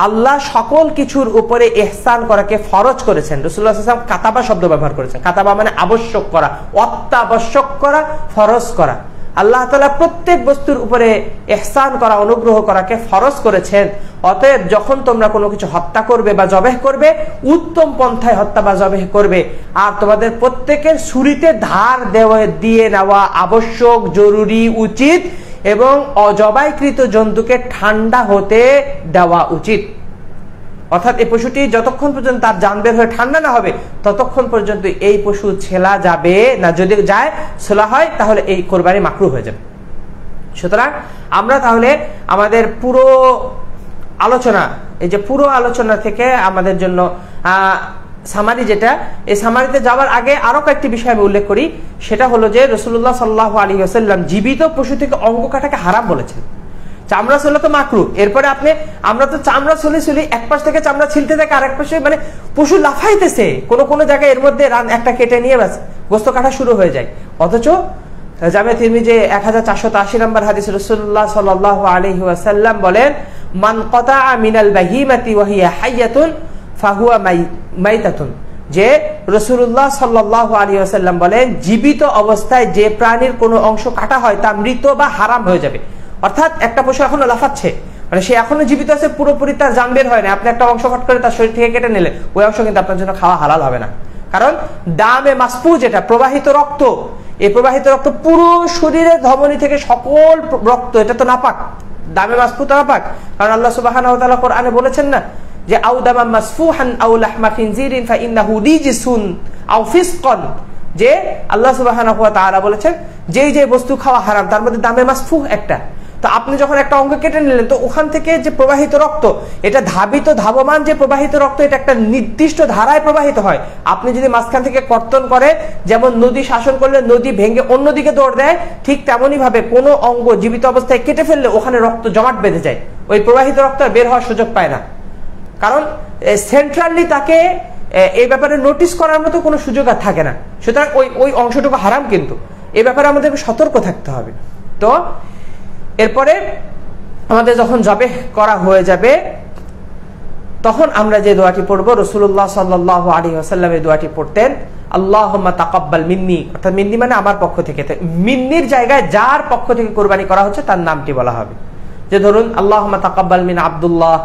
আল্লাহ সকল কিছুর উপরে ইহসান করাকে ফরজ করেছেন। রাসূলুল্লাহ সাল্লাল্লাহু আলাইহি ওয়াসাল্লাম কাতাবা শব্দ ব্যবহার করেছেন। কাতাবা মানে আবশ্যক করা, অত্যাবশ্যক করা, ফরজ করা। আল্লাহ তাআলা প্রত্যেক বস্তুর উপরে ইহসান করা, অনুগ্রহ করাকে ফরজ করেছেন। অতএব যখন তোমরা কোনো কিছু হত্যা করবে বা জবেহ করবে, উত্তম পন্থায় হত্যা বা জবেহ করবে। আর তোমাদের প্রত্যেকের ছুরিতে ধার দিয়ে নেওয়া আবশ্যক, জরুরি, উচিত, এবং অজবাইকৃত জন্তুকে ঠান্ডা হতে দেওয়া উচিত। অর্থাৎ এই পশুটি যতক্ষণ পর্যন্ত তার জান বের হয়ে ঠান্ডা না হবে ততক্ষণ পর্যন্ত এই পশু ছেলা যাবে না। যদি যায়, ছেলা হয়, তাহলে এই কোরবানি মাকরুহ হয়ে যাবে। সুতরাং আমরা তাহলে আমাদের পুরো আলোচনা, এই যে পুরো আলোচনা থেকে আমাদের জন্য সামারি, যেটা এই সামারিতে যাওয়ার আগে আরো কয়েকটি বিষয় আমি উল্লেখ করি। সেটা হলো যে রাসূলুল্লাহ সাল্লাল্লাহু আলাইহি ওয়াসাল্লাম জীবিত পশু থেকে অঙ্গ কাটাকে হারাম বলেছেন। চামড়া ছোলা তো মাকরুহ। এরপরে আমরা তো চামড়া ছুলি এক পাশ থেকে চামড়া ছিলতে থাকে আরেক পাশে, মানে পশু লাফাইতেছে, কোন জায়গায় এর মধ্যে একটা কেটে নিয়ে ব্যাস গোস্ত কাটা শুরু হয়ে যায়। অথচ জামে তিরমিজি 1480 নম্বর হাদিস, রাসূলুল্লাহ সাল্লাল্লাহু আলাইহি ওয়াসাল্লাম বলেন, মান কাতাআ মিনাল বাহিমাতি ওয়া হিয়া হাইয়াতুন ফাহুয়া মাইতাতুন। যে রাসূলুল্লাহ সাল্লাল্লাহু আলাইহি ওয়াসাল্লাম বলেন, জীবিত অবস্থায় যে প্রাণীর কোনো অংশ কাটা হয় তা মৃত বা হারাম হয়ে যাবে। অর্থাৎ একটা পশু এখনো লাফাচ্ছে, মানে সে এখনো জীবিত আছে, পুরোপুরি তার জান বের হয় না। আপনি একটা অংশ ফট করে তার শরীর থেকে কেটে নিলে ওই অংশ কিন্তু আপনার জন্য খাওয়া হালাল হবে না। কারণ দামে মাসফু, যেটা প্রবাহিত রক্ত, এই প্রবাহিত রক্ত পুরো শরীরের ধমনী থেকে সকল রক্ত, এটা তো নাপাক। দামে মাসফু তো নাপাক, কারণ আল্লাহ সুবহানাহু ওয়া তাআলা কোরআনে বলেছেন না যে আউ দামা মাসফুহান আউ লাহমা খিনজিরিন ফাইন্নাহু রিজসুন আউ ফিসকান। যে আল্লাহ সুবহানাহু ওয়া তাআলা বলেছেন যে বস্তু খাওয়া হারাম, তার মধ্যে দামে মাসফুহ একটা। তো আপনি যখন একটা অঙ্গ কেটে নিলেন, তো ওখান থেকে যে প্রবাহিত রক্ত, এটা ধাবমান যে প্রবাহিত রক্ত, এটা একটা নির্দিষ্ট ধারায় প্রবাহিত হয়। আপনি যদি মাঝখান থেকে কর্তন করে, যেমন নদী শাসন করলে নদী ভেঙে অন্যদিকে দৌড় দেয়, ঠিক তেমনই ভাবে কোনো অঙ্গ জীবিত অবস্থায় কেটে ফেললে ওখানে রক্ত জমাট বেঁধে যায়, ওই প্রবাহিত রক্ত বের হওয়ার সুযোগ পায় না। কারণ সেন্ট্রালি তাকে এই ব্যাপারে নোটিস করার মতো কোনো সুযোগ আর থাকে না। সুতরাং ওই অংশটুকু হারাম, কিন্তু এই ব্যাপারে আমাদেরকে সতর্ক থাকতে হবে। তো এরপরে আমাদের যখন জবেহ করা হয়ে যাবে, তখন আমরা যে দোয়াটি পড়বো, রাসূলুল্লাহ সাল্লাল্লাহু আলাইহি ওয়াসাল্লাম এই দোয়াটি পড়তেন, আল্লাহুম্মা তাকাব্বাল মিন্নি। অর্থাৎ মিন্নি মানে আমার পক্ষ থেকে। মিন্নির জায়গায় যার পক্ষ থেকে কুরবানি করা হচ্ছে তার নামটি বলা হবে। যে ধরুন, আল্লাহুম্মা তাকাব্বাল মিন আব্দুল্লাহ,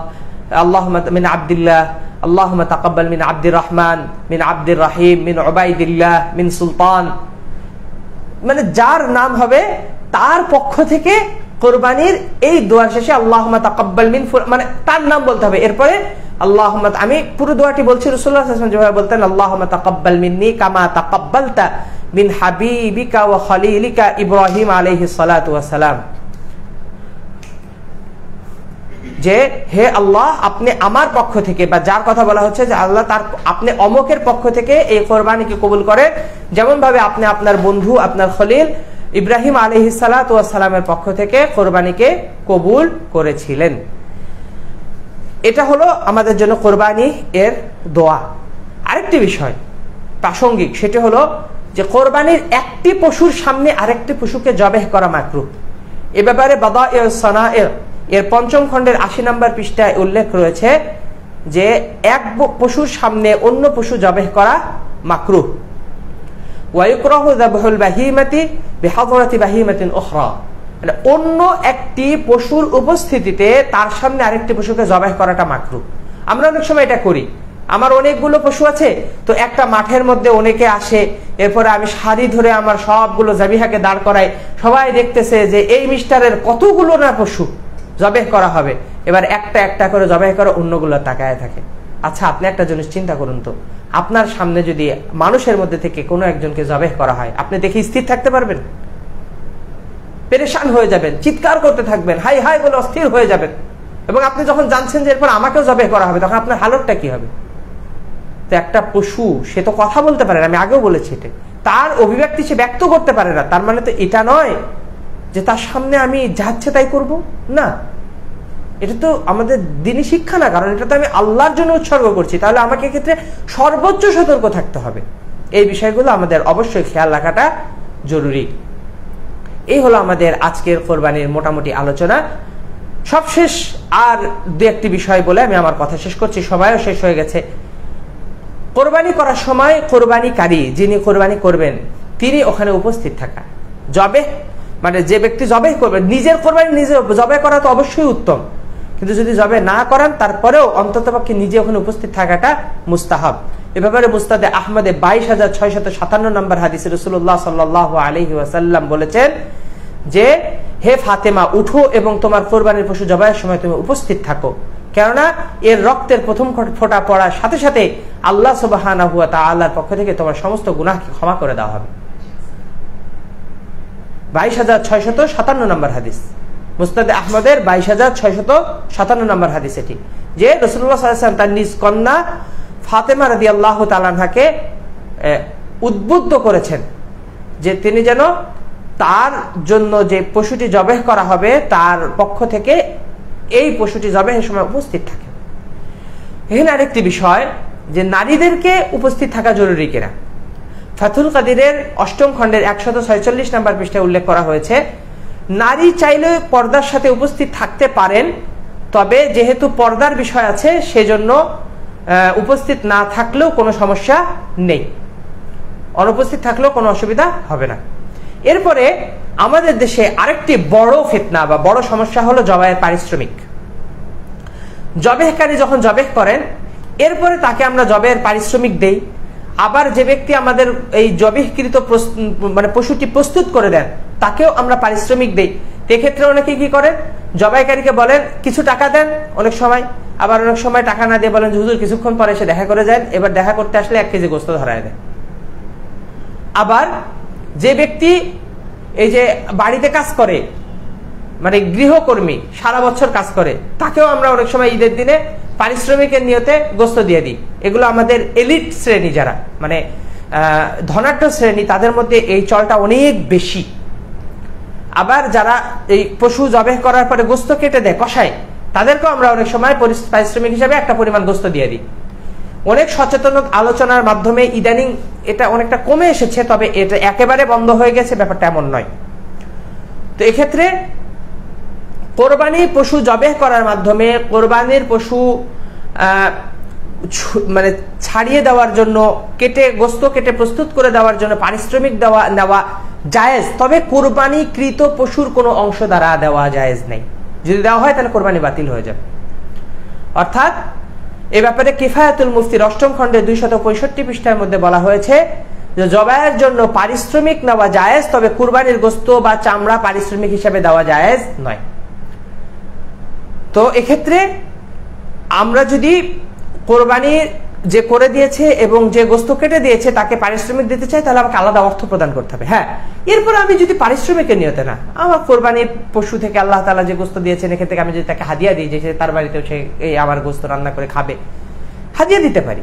আল্লাহুম্মা মিন আব্দুল্লাহ, আল্লাহুম্মা তাকাব্বাল মিন আব্দুর রহমান, মিন আব্দুর রহিম, মিন উবাইদিল্লাহ, মিন সুলতান। মানে যার নাম হবে তার পক্ষ থেকে কোরবানির এই দোয়ার শেষে আল্লাহুম্মা তাকাব্বাল মিন, মানে তার নাম বলতে হবে। এরপরে আল্লাহুম্মা, আমি পুরো দোয়াটি বলছি, রাসূলুল্লাহ সাল্লাল্লাহু আলাইহি ওয়াসাল্লাম যেভাবে বলতেন, আল্লাহুম্মা তাকাব্বাল মিন্নি কামা তাকাব্বালতা মিন হাবিবিকা ওয়া খলিলিকা ইব্রাহিম আলাইহিস সালাতু ওয়াস সালাম। যে হে আল্লাহ, আপনি আমার পক্ষ থেকে, বা যার কথা বলা হচ্ছে যে আল্লাহ তার, আপনি অমুকের পক্ষ থেকে এই কোরবানিকে কবুল করেন, যেমন ভাবে আপনি আপনার বন্ধু, আপনার খলিল ইব্রাহিম আলাইহিস সালাতু ওয়াস সালামের পক্ষ থেকে কোরবানিকে কবুল করেছিলেন। এটা হলো আমাদের জন্য কোরবানি এর দোয়া। আরেকটি বিষয় প্রাসঙ্গিক, সেটি হলো যে কোরবানির একটি পশুর সামনে আরেকটি পশুকে জবেহ করা মাকরুহ। এ ব্যাপারে বাদাইউস সানায়ে এর ৫ম খণ্ডের ৮০ নম্বর পৃষ্ঠায় উল্লেখ রয়েছে যে এক পশুর সামনে অন্য পশু জবেহ করা মাকরুহ। ওয়ায়ুকরাহু যাবহুল বাহিমাতি বিহাদরাতি বাহিমাতিন উখরা। মানে অন্য একটি পশুর উপস্থিতিতে তার সামনে আরেকটি পশুকে জবেহ করাটা মাকরুহ। আমরা অনেক সময় এটা করি। আমার অনেকগুলো পশু আছে, তো একটা মাঠের মধ্যে অনেকে আসে, এরপরে আমি সারি ধরে আমার সবগুলো জাবিহাকে দাঁড় করাই, সবাই দেখতেছে যে এই মিস্টারের কতগুলো না পশু জবেহ করা হবে। এবার একটা একটা করে জবেহ করে অন্যগুলো তাকায় থাকে। আচ্ছা, আপনি একটা জিনিস চিন্তা করুন তো, আপনার সামনে যদি মানুষের মধ্যে থেকে কোনো একজনকে জবেহ করা হয়, আপনি দেখে স্থির থাকতে পারবেন? পেরেশান হয়ে যাবেন, চিৎকার করতে থাকবেন, হাই হাই বলে অস্থির হয়ে যাবেন। এবং আপনি যখন জানছেন যে এরপর আমাকেও জবেহ করা হবে, তখন আপনার হালতটা কি হবে? তো একটা পশু, সে তো কথা বলতে পারে না, আমি আগেও বলেছি, এটা তার অভিব্যক্তি সে ব্যক্ত করতে পারে না। তার মানে তো এটা নয় যে তার সামনে আমি যাচ্ছে তাই করব না। এটা তো আমাদের দিনই শিক্ষা না, কারণ এটা তো আমি আল্লাহর জন্য উৎসর্গ করছি। তাহলে আমাকে ক্ষেত্রে সর্বোচ্চ সতর্ক থাকতে হবে। এই বিষয়গুলো আমাদের অবশ্যই খেয়াল রাখাটা জরুরি। এই হলো আমাদের আজকের কোরবানির মোটামুটি আলোচনা। সবশেষ আর দু একটি বিষয় বলে আমি আমার কথা শেষ করছি, সময়ও শেষ হয়ে গেছে। কোরবানি করার সময় কোরবানিকারী যিনি কোরবানি করবেন তিনি ওখানে উপস্থিত থাকা। জবেহ মানে যে ব্যক্তি জবেহ করবেন, নিজের কোরবানি নিজে জবেহ করা তো অবশ্যই উত্তম, কিন্তু যদি জবেহ না করেন তারপরেও অন্ততপক্ষে নিজে ওখানে উপস্থিত থাকাটা মুস্তাহাব। এ ব্যাপারে মুস্তাদে আহমদে 22,657 নম্বর হাদিসে রাসূলুল্লাহ সাল্লাল্লাহু আলাইহি ওয়াসাল্লাম বলেছেন যে, হে ফাতেমা, উঠো এবং তোমার কোরবানির পশু জবাইয়ের সময় তুমি উপস্থিত থাকো, কেননা এর রক্তের প্রথম ফোঁটা পড়ার সাথে সাথে আল্লাহ সুবহানাহু ওয়া তাআলার পক্ষ থেকে তোমার সমস্ত গুনাহকে ক্ষমা করে দেওয়া হবে। 22,657 নম্বর হাদিস, মুস্তাদে আহমদের 22,657 নম্বর হাদিস এটি, যে রাসূলুল্লাহ সাল্লাল্লাহু আলাইহি ওয়াসাল্লাম তার নিজ কন্যা ফাতেমা রাদিয়াল্লাহু তাআলা আনহাকে উদ্বুদ্ধ করেছেন যে তিনি যেন তার জন্য যে পশুটি জবেহ করা হবে তার পক্ষ থেকে এই পশুটি জবেহের সময় উপস্থিত থাকে। এখানে আরেকটি বিষয় যে নারীদেরকে উপস্থিত থাকা জরুরি কিনা। ফাতুল কাদিরের 8ম খণ্ডের 146 নম্বর পৃষ্ঠায় উল্লেখ করা হয়েছে, নারী চাইলে পর্দার সাথে উপস্থিত থাকতে পারেন, তবে যেহেতু পর্দার বিষয় আছে সেজন্য উপস্থিত না থাকলেও কোনো সমস্যা নেই, অনুপস্থিত থাকলেও কোনো অসুবিধা হবে না। এরপরে আমাদের দেশে আরেকটি বড় ফিতনা বা বড় সমস্যা হলো জবাইয়ের পারিশ্রমিক। জবেহকারী যখন জবেহ করেন এরপরে তাকে আমরা জবেহের পারিশ্রমিক দেই, আবার যে ব্যক্তি আমাদের এই জবেহকৃত মানে পশুটি প্রস্তুত করে দেন তাকেও আমরা পারিশ্রমিক দেই। এক্ষেত্রে অনেকে কি করেন, জবাইকারীকে বলেন কিছু টাকা দেন অনেক সময়, আবার অনেক সময় টাকা না দিয়ে বলেন হুজুর কিছুক্ষণ পরে এসে দেখা করে যান, এবার দেখা করতে আসলে 1 কেজি গোশত ধরায় দেন। আবার যে ব্যক্তি এই যে বাড়িতে কাজ করে মানে গৃহকর্মী সারা বছর কাজ করে তাকেও আমরা অনেক সময় ঈদের দিনে পারিশ্রমিকের নিয়তে গোশত দিয়ে দিই। এগুলো আমাদের এলিট শ্রেণী যারা মানে ধনাঢ্য শ্রেণী তাদের মধ্যে এই চলটা অনেক বেশি। আবার যারা এই পশু জবেহ করার পরে গোশত কেটে দেয় কষায় তাদেরকেও আমরা অনেক সময় পারিশ্রমিক হিসাবে একটা পরিমাণ গোশত দিয়ে দিই। অনেক সচেতন আলোচনার মাধ্যমে ইদানিং এটা অনেকটা কমে এসেছে, তবে এটা একেবারে বন্ধ হয়ে গেছে ব্যাপারটা এমন নয়। তো এক্ষেত্রে কোরবানি পশু জবেহ করার মাধ্যমে কোরবানির পশু মানে ছাড়িয়ে দেওয়ার জন্য গোশত কেটে প্রস্তুত করে দেওয়ার জন্য পারিশ্রমিক নেওয়া জায়েজ, তবে কোরবানিকৃত পশুর কোনো অংশ দ্বারা দেওয়া জায়েজ নেই। যদি দেওয়া হয় তাহলে কোরবানি বাতিল হয়ে যাবে। অর্থাৎ এ ব্যাপারে কিফায়াতুল মুফতির 8ম খণ্ডে 265 পৃষ্ঠার মধ্যে বলা হয়েছে যে জবাইয়ের জন্য পারিশ্রমিক নেওয়া জায়েজ, তবে কুরবানির গোশত বা চামড়া পারিশ্রমিক হিসেবে দেওয়া জায়েজ নয়। তো এক্ষেত্রে আমরা যদি কোরবানি যে করে দিয়েছে এবং যে গোশত কেটে দিয়েছে তাকে পারিশ্রমিক দিতে চাই তাহলে আমাকে আলাদা অর্থ প্রদান করতে হবে। হ্যাঁ, এরপর আমি যদি পারিশ্রমিকের নিয়তে না, আমার কোরবানির পশু থেকে আল্লাহ তাআলা যে গোশত দিয়েছেন এখান থেকে আমি যদি তাকে হাদিয়া দিই যে তার বাড়িতেও সে এই আমার গোশত রান্না করে খাবে, হাদিয়া দিতে পারি।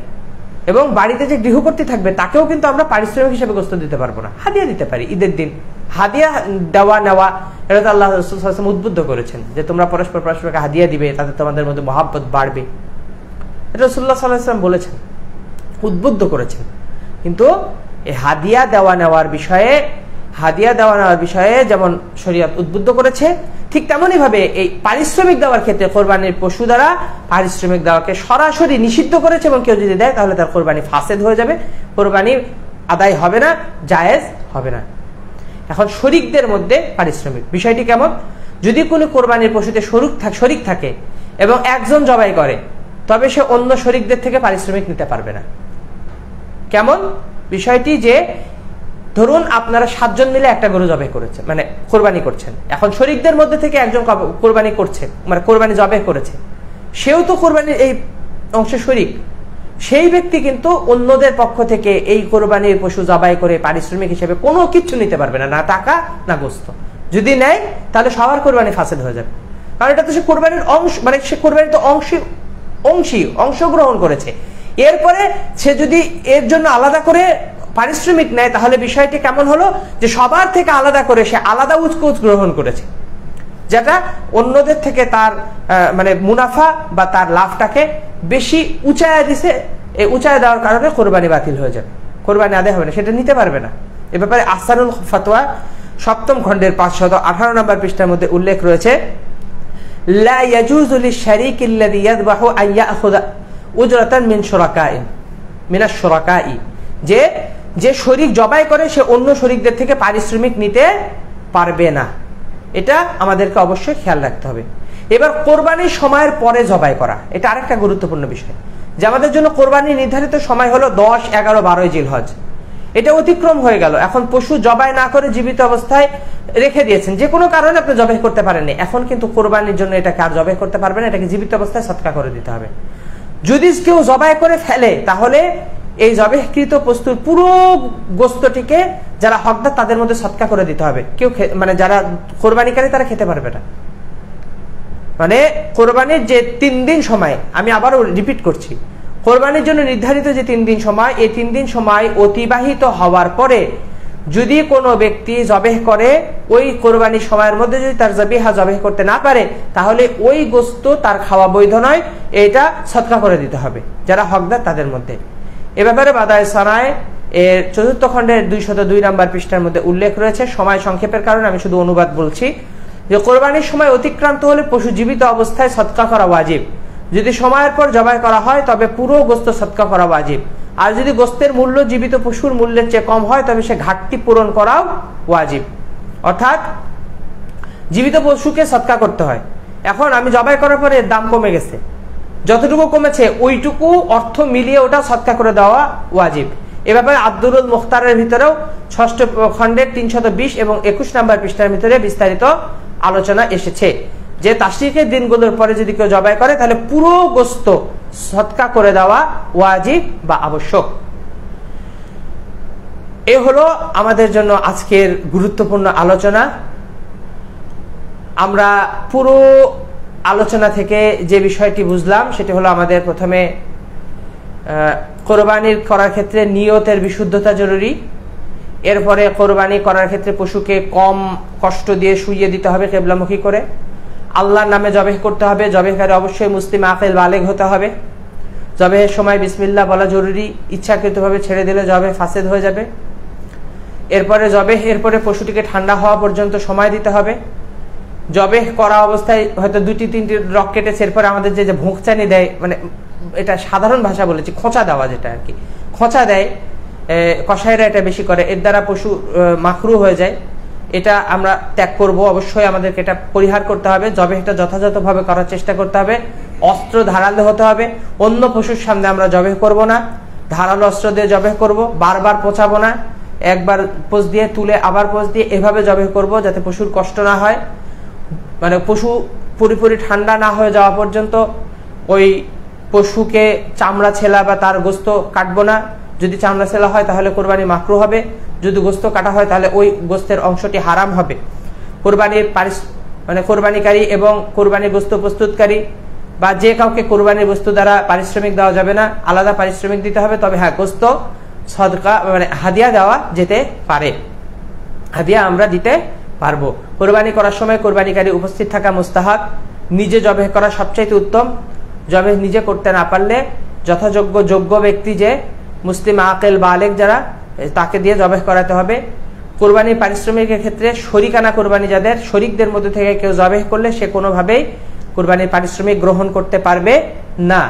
এবং বাড়িতে যে গৃহকর্ত্রী থাকবে তাকেও কিন্তু আমরা পারিশ্রমিক হিসেবে গোশত দিতে পারবো না, হাদিয়া দিতে পারি। ঈদের দিন হাদিয়া দেওয়া নেওয়া এটা তো আল্লাহ রাসূল সাল্লাল্লাহু আলাইহি ওয়াসাল্লাম উদ্বুদ্ধ করেছেন যে তোমরা পরস্পরকে হাদিয়া দিবে, তাতে তোমাদের মধ্যে মহব্বত বাড়বে। এটা রাসূলুল্লাহ সাল্লাল্লাহু আলাইহি ওয়াসাল্লাম বলেছেন, উদ্বুদ্ধ করেছেন। কিন্তু এই হাদিয়া দেওয়া নেওয়ার বিষয়ে যেমন শরীয়ত উদ্বুদ্ধ করেছে, ঠিক তেমনই ভাবে এই পারিশ্রমিক দেওয়ার ক্ষেত্রে কোরবানির পশু দ্বারা পারিশ্রমিক দেওয়াকে সরাসরি নিষিদ্ধ করেছে এবং কেউ যদি দেয় তাহলে তার কোরবানি ফাসেদ হয়ে যাবে, কোরবানি আদায় হবে না, জায়েজ হবে না। এখন শরীকদের মধ্যে পারিশ্রমিক বিষয়টি কেমন? যদি কোনো কোরবানির পশুতে শরীক থাকে এবং একজন জবাই করে তবে সে অন্য শরীকদের থেকে পারিশ্রমিক নিতে পারবে না। কেমন বিষয়টি? যে ধরুন আপনারা 7 জন মিলে একটা গরু জবাই করেছেন, মানে কোরবানি করছেন। এখন শরীকদের মধ্যে থেকে একজন কোরবানি করছে, মানে কোরবানি জবাই করেছে, সেও তো কোরবানির এই অংশে শরীক। সেই ব্যক্তি কিন্তু অন্যদের পক্ষ থেকে এই কোরবানির পশু জবাই করে পারিশ্রমিক হিসেবে কোনো কিছু নিতে পারবে না, না টাকা না গোশত। যদি নেয় তাহলে সবার কোরবানি ফাসেদ হয়ে যাবে, কারণ এটা তো সে কোরবানির অংশ, মানে সে কোরবানির তো অংশগ্রহণ করেছে। এরপরে সে যদি এর জন্য আলাদা করে পারিশ্রমিক নেয় তাহলে বিষয়টি কেমন হলো? যে সবার থেকে আলাদা করে সে আলাদা উৎকোচ গ্রহণ করেছে, যেটা অন্যদের থেকে তার মানে মুনাফা বা তার লাভটাকে বেশি উঁচায় দিছে। এই উঁচায় দেওয়ার কারণে কোরবানি বাতিল হয়ে যাবে। কোরবানি আদায় হবে না, সেটা নিতে পারবে না। এ ব্যাপারে আহসানুল ফাতোয়া 7ম খণ্ডের 518 নম্বর পৃষ্ঠার মধ্যে উল্লেখ রয়েছে, লা ইয়াজুযু লিশ-শারীকি আল্লাযী ইয়াযবাহু আন ইয়াখুযা উজরাতান মিনাশ শুরাকাই, যে শরীক জবাই করে সে অন্য শরীকদের থেকে পারিশ্রমিক নিতে পারবে না। এটা আমাদেরকে অবশ্যই খেয়াল রাখতে হবে। এবার কোরবানির সময়ের পরে জবাই করা, এটা আরেকটা গুরুত্বপূর্ণ বিষয়, যে আমাদের জন্য কোরবানির নির্ধারিত সময় হলো 10, 11, 12 জিলহজ। এটা অতিক্রম হয়ে গেল, এখন পশু জবাই না করে জীবিত অবস্থায় রেখে দিয়েছেন, যে কোনো কারণে আপনি জবাই করতে পারেননি, এখন কিন্তু কোরবানির জন্য এটাকে আর জবাই করতে পারবেন না, এটাকে জীবিত অবস্থায় সদকা করে দিতে হবে। যদি কেউ জবাই করে ফেলে তাহলে এই জবাইকৃত বস্তুর পুরো গোস্তটিকে যারা হকদার তাদের মধ্যে সদকা করে দিতে হবে। কেউ মানে যারা কোরবানিকারী তারা খেতে পারবে না। মানে কোরবানির যে 3 দিন সময়, আমি আবারও রিপিট করছি, কোরবানির জন্য নির্ধারিত যে 3 দিন সময়, এই 3 দিন সময় অতিবাহিত হওয়ার পরে যদি কোনো ব্যক্তি জবেহ করে, ওই কোরবানির সময়ের মধ্যে যদি তার জবিহা জবেহ করতে না পারে, তাহলে ওই গোস্ত তার খাওয়া বৈধ নয়, এটা সদকা করে দিতে হবে যারা হকদার তাদের মধ্যে। এ ব্যাপারে বাদায়ে সানায় এর 4th খণ্ডের 202 নম্বর পৃষ্ঠার মধ্যে উল্লেখ রয়েছে। সময় সংক্ষেপের কারণে আমি শুধু অনুবাদ বলছি, যে কোরবানির সময় অতিক্রান্ত হলে পশু জীবিত অবস্থায় সদকা করা ওয়াজিব। যদি সময়ের পর জবাই করা হয় তবে পুরো গোস্ত সদকা করা ওয়াজিব। আর যদি গোস্তের মূল্য জীবিত পশুর মূল্যের চেয়ে কম হয় তবে সে ঘাটতি পূরণ করাও ওয়াজিব। অর্থাৎ জীবিত পশুকে সদকা করতে হয়। এখন আমি জবাই করার পরে দাম কমে গেছে, যতটুকু কমেছে ওইটুকু অর্থ মিলিয়ে ওটা সদকা করে দেওয়া ওয়াজিব। এ ব্যাপারে আব্দুরুল মুখতারের ভিতরেও 6ষ্ঠ খণ্ডের 320 এবং 21 নম্বর পৃষ্ঠার ভিতরে বিস্তারিত আলোচনা এসেছে, যে তাশরিকের দিনগুলোর পরে যদি কেউ জবাই করে তাহলে পুরো গোস্ত সদকা করে দেওয়া ওয়াজিব বা আবশ্যক। এ হলো আমাদের জন্য আজকের গুরুত্বপূর্ণ আলোচনা। আমরা পুরো আলোচনা থেকে যে বিষয়টি বুঝলাম সেটি হলো, আমাদের প্রথমে কোরবানির করার ক্ষেত্রে নিয়তের বিশুদ্ধতা জরুরি। এরপরে কোরবানি করার ক্ষেত্রে পশুকে কম কষ্ট দিয়ে শুইয়ে দিতে হবে কিবলামুখী করে। আল্লাহর নামে জবেহ করতে হবে, জবেহকারী অবশ্যই মুসলিম আকিল বালেগ হতে হবে। জবেহের সময় বিসমিল্লাহ বলা জরুরি, ইচ্ছাকৃতভাবে ছেড়ে দিলে জবেহ ফাসেদ হয়ে যাবে। এরপরে এরপরে পশুটিকে ঠান্ডা হওয়া পর্যন্ত সময় দিতে হবে। জবেহ করা অবস্থায় হয়তো 2-3টি রক কেটেছে, এরপরে আমাদের যে ভোঁকচানি দেয়, মানে এটা সাধারণ ভাষা বলেছি, খোঁচা দেওয়া, যেটা আর কি খোঁচা দেয় কসাইরা, এটা বেশি করে, এর দ্বারা পশু মাকরু হয়ে যায়। এটা আমরা ত্যাগ করব, অবশ্যই আমাদেরকে এটা পরিহার করতে হবে। জবেহটা যথাযথভাবে করার চেষ্টা করতে হবে। অস্ত্র ধারালো হতে হবে, অন্য পশুর সামনে আমরা জবেহ করব না, ধারালো অস্ত্র দিয়ে জবেহ করব, বারবার পচাবো না, একবার পোষ দিয়ে তুলে আবার পোষ দিয়ে এভাবে জবেহ করব যাতে পশুর কষ্ট না হয়। মানে পশু পুরোপুরি ঠান্ডা না হয়ে যাওয়া পর্যন্ত ওই পশুকে চামড়া ছেলা বা তার গোস্ত কাটবো না। যদি চামড়া ছেলা হয় তাহলে কোরবানি মাকরু হবে, যদি গোস্ত কাটা হয় তাহলে ওই গোস্তের অংশটি হারাম হবে। কোরবানির কোরবানিকারী এবং কোরবানির গোস্ত প্রস্তুতকারী বা যে কাউকে কোরবানির বস্তু দ্বারা পারিশ্রমিক দেওয়া যাবে না, আলাদা পারিশ্রমিক দিতে হবে। তবে হ্যাঁ, গোস্ত সদকা হাদিয়া দেওয়া যেতে পারে, হাদিয়া আমরা দিতে পারবো। কোরবানি করার সময় কোরবানিকারী উপস্থিত থাকা মুস্তাহাব। নিজে জবেহ করা সবচাইতে উত্তম। জবেহ নিজে করতে না পারলে যোগ্য ব্যক্তি, যে মুসলিম আকিল বালেগ যারা, তাকে দিয়ে জবেহ করাতে হবে। কোরবানির পারিশ্রমিকের ক্ষেত্রে শরিকানা কোরবানি, যাদের শরিকদের মধ্যে থেকে কেউ জবেহ করলে সে কোনোভাবেই কোরবানির পারিশ্রমিক গ্রহণ করতে পারবে না।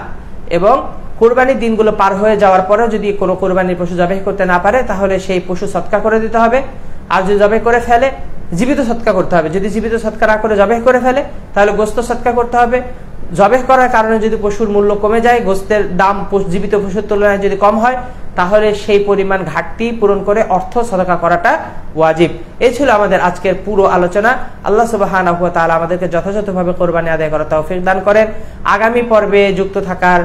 এবং কোরবানির দিনগুলো পার হয়ে যাওয়ার পরেও যদি কোনো কোরবানির পশু জবেহ করতে না পারে তাহলে সেই পশু সদকা করে দিতে হবে। আর যদি জবেহ করে ফেলে জীবিত সদকা করতে হবে। যদি জীবিত সদকা না করে জবেহ করে ফেলে তাহলে গোস্ত সদকা করতে হবে। জবেহ করার কারণে যদি পশুর মূল্য কমে যায়, গোস্তের দাম জীবিত পশুর তুলনায় যদি কম হয়, তাহলে সেই পরিমাণ ঘাটতি পূরণ করে অর্থ সদকা করাটা ওয়াজিব। এই ছিল আমাদের আজকের পুরো আলোচনা। আল্লাহ সুবহানাহু ওয়া তাআলা আমাদেরকে যথাযথভাবে কোরবানি আদায় করার তৌফিক দান করেন। আগামী পর্বে যুক্ত থাকার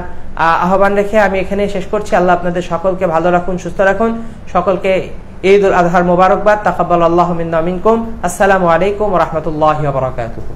আহ্বান রেখে আমি এখানে শেষ করছি। আল্লাহ আপনাদের সকলকে ভালো রাখুন, সুস্থ রাখুন। সকলকে ঈদ উল আযহার মোবারকবাদ। তাকাব্বালাল্লাহু মিন্না ওয়া মিনকুম। আসসালামু আলাইকুম ওয়া রাহমাতুল্লাহি ওয়া বারাকাতুহু।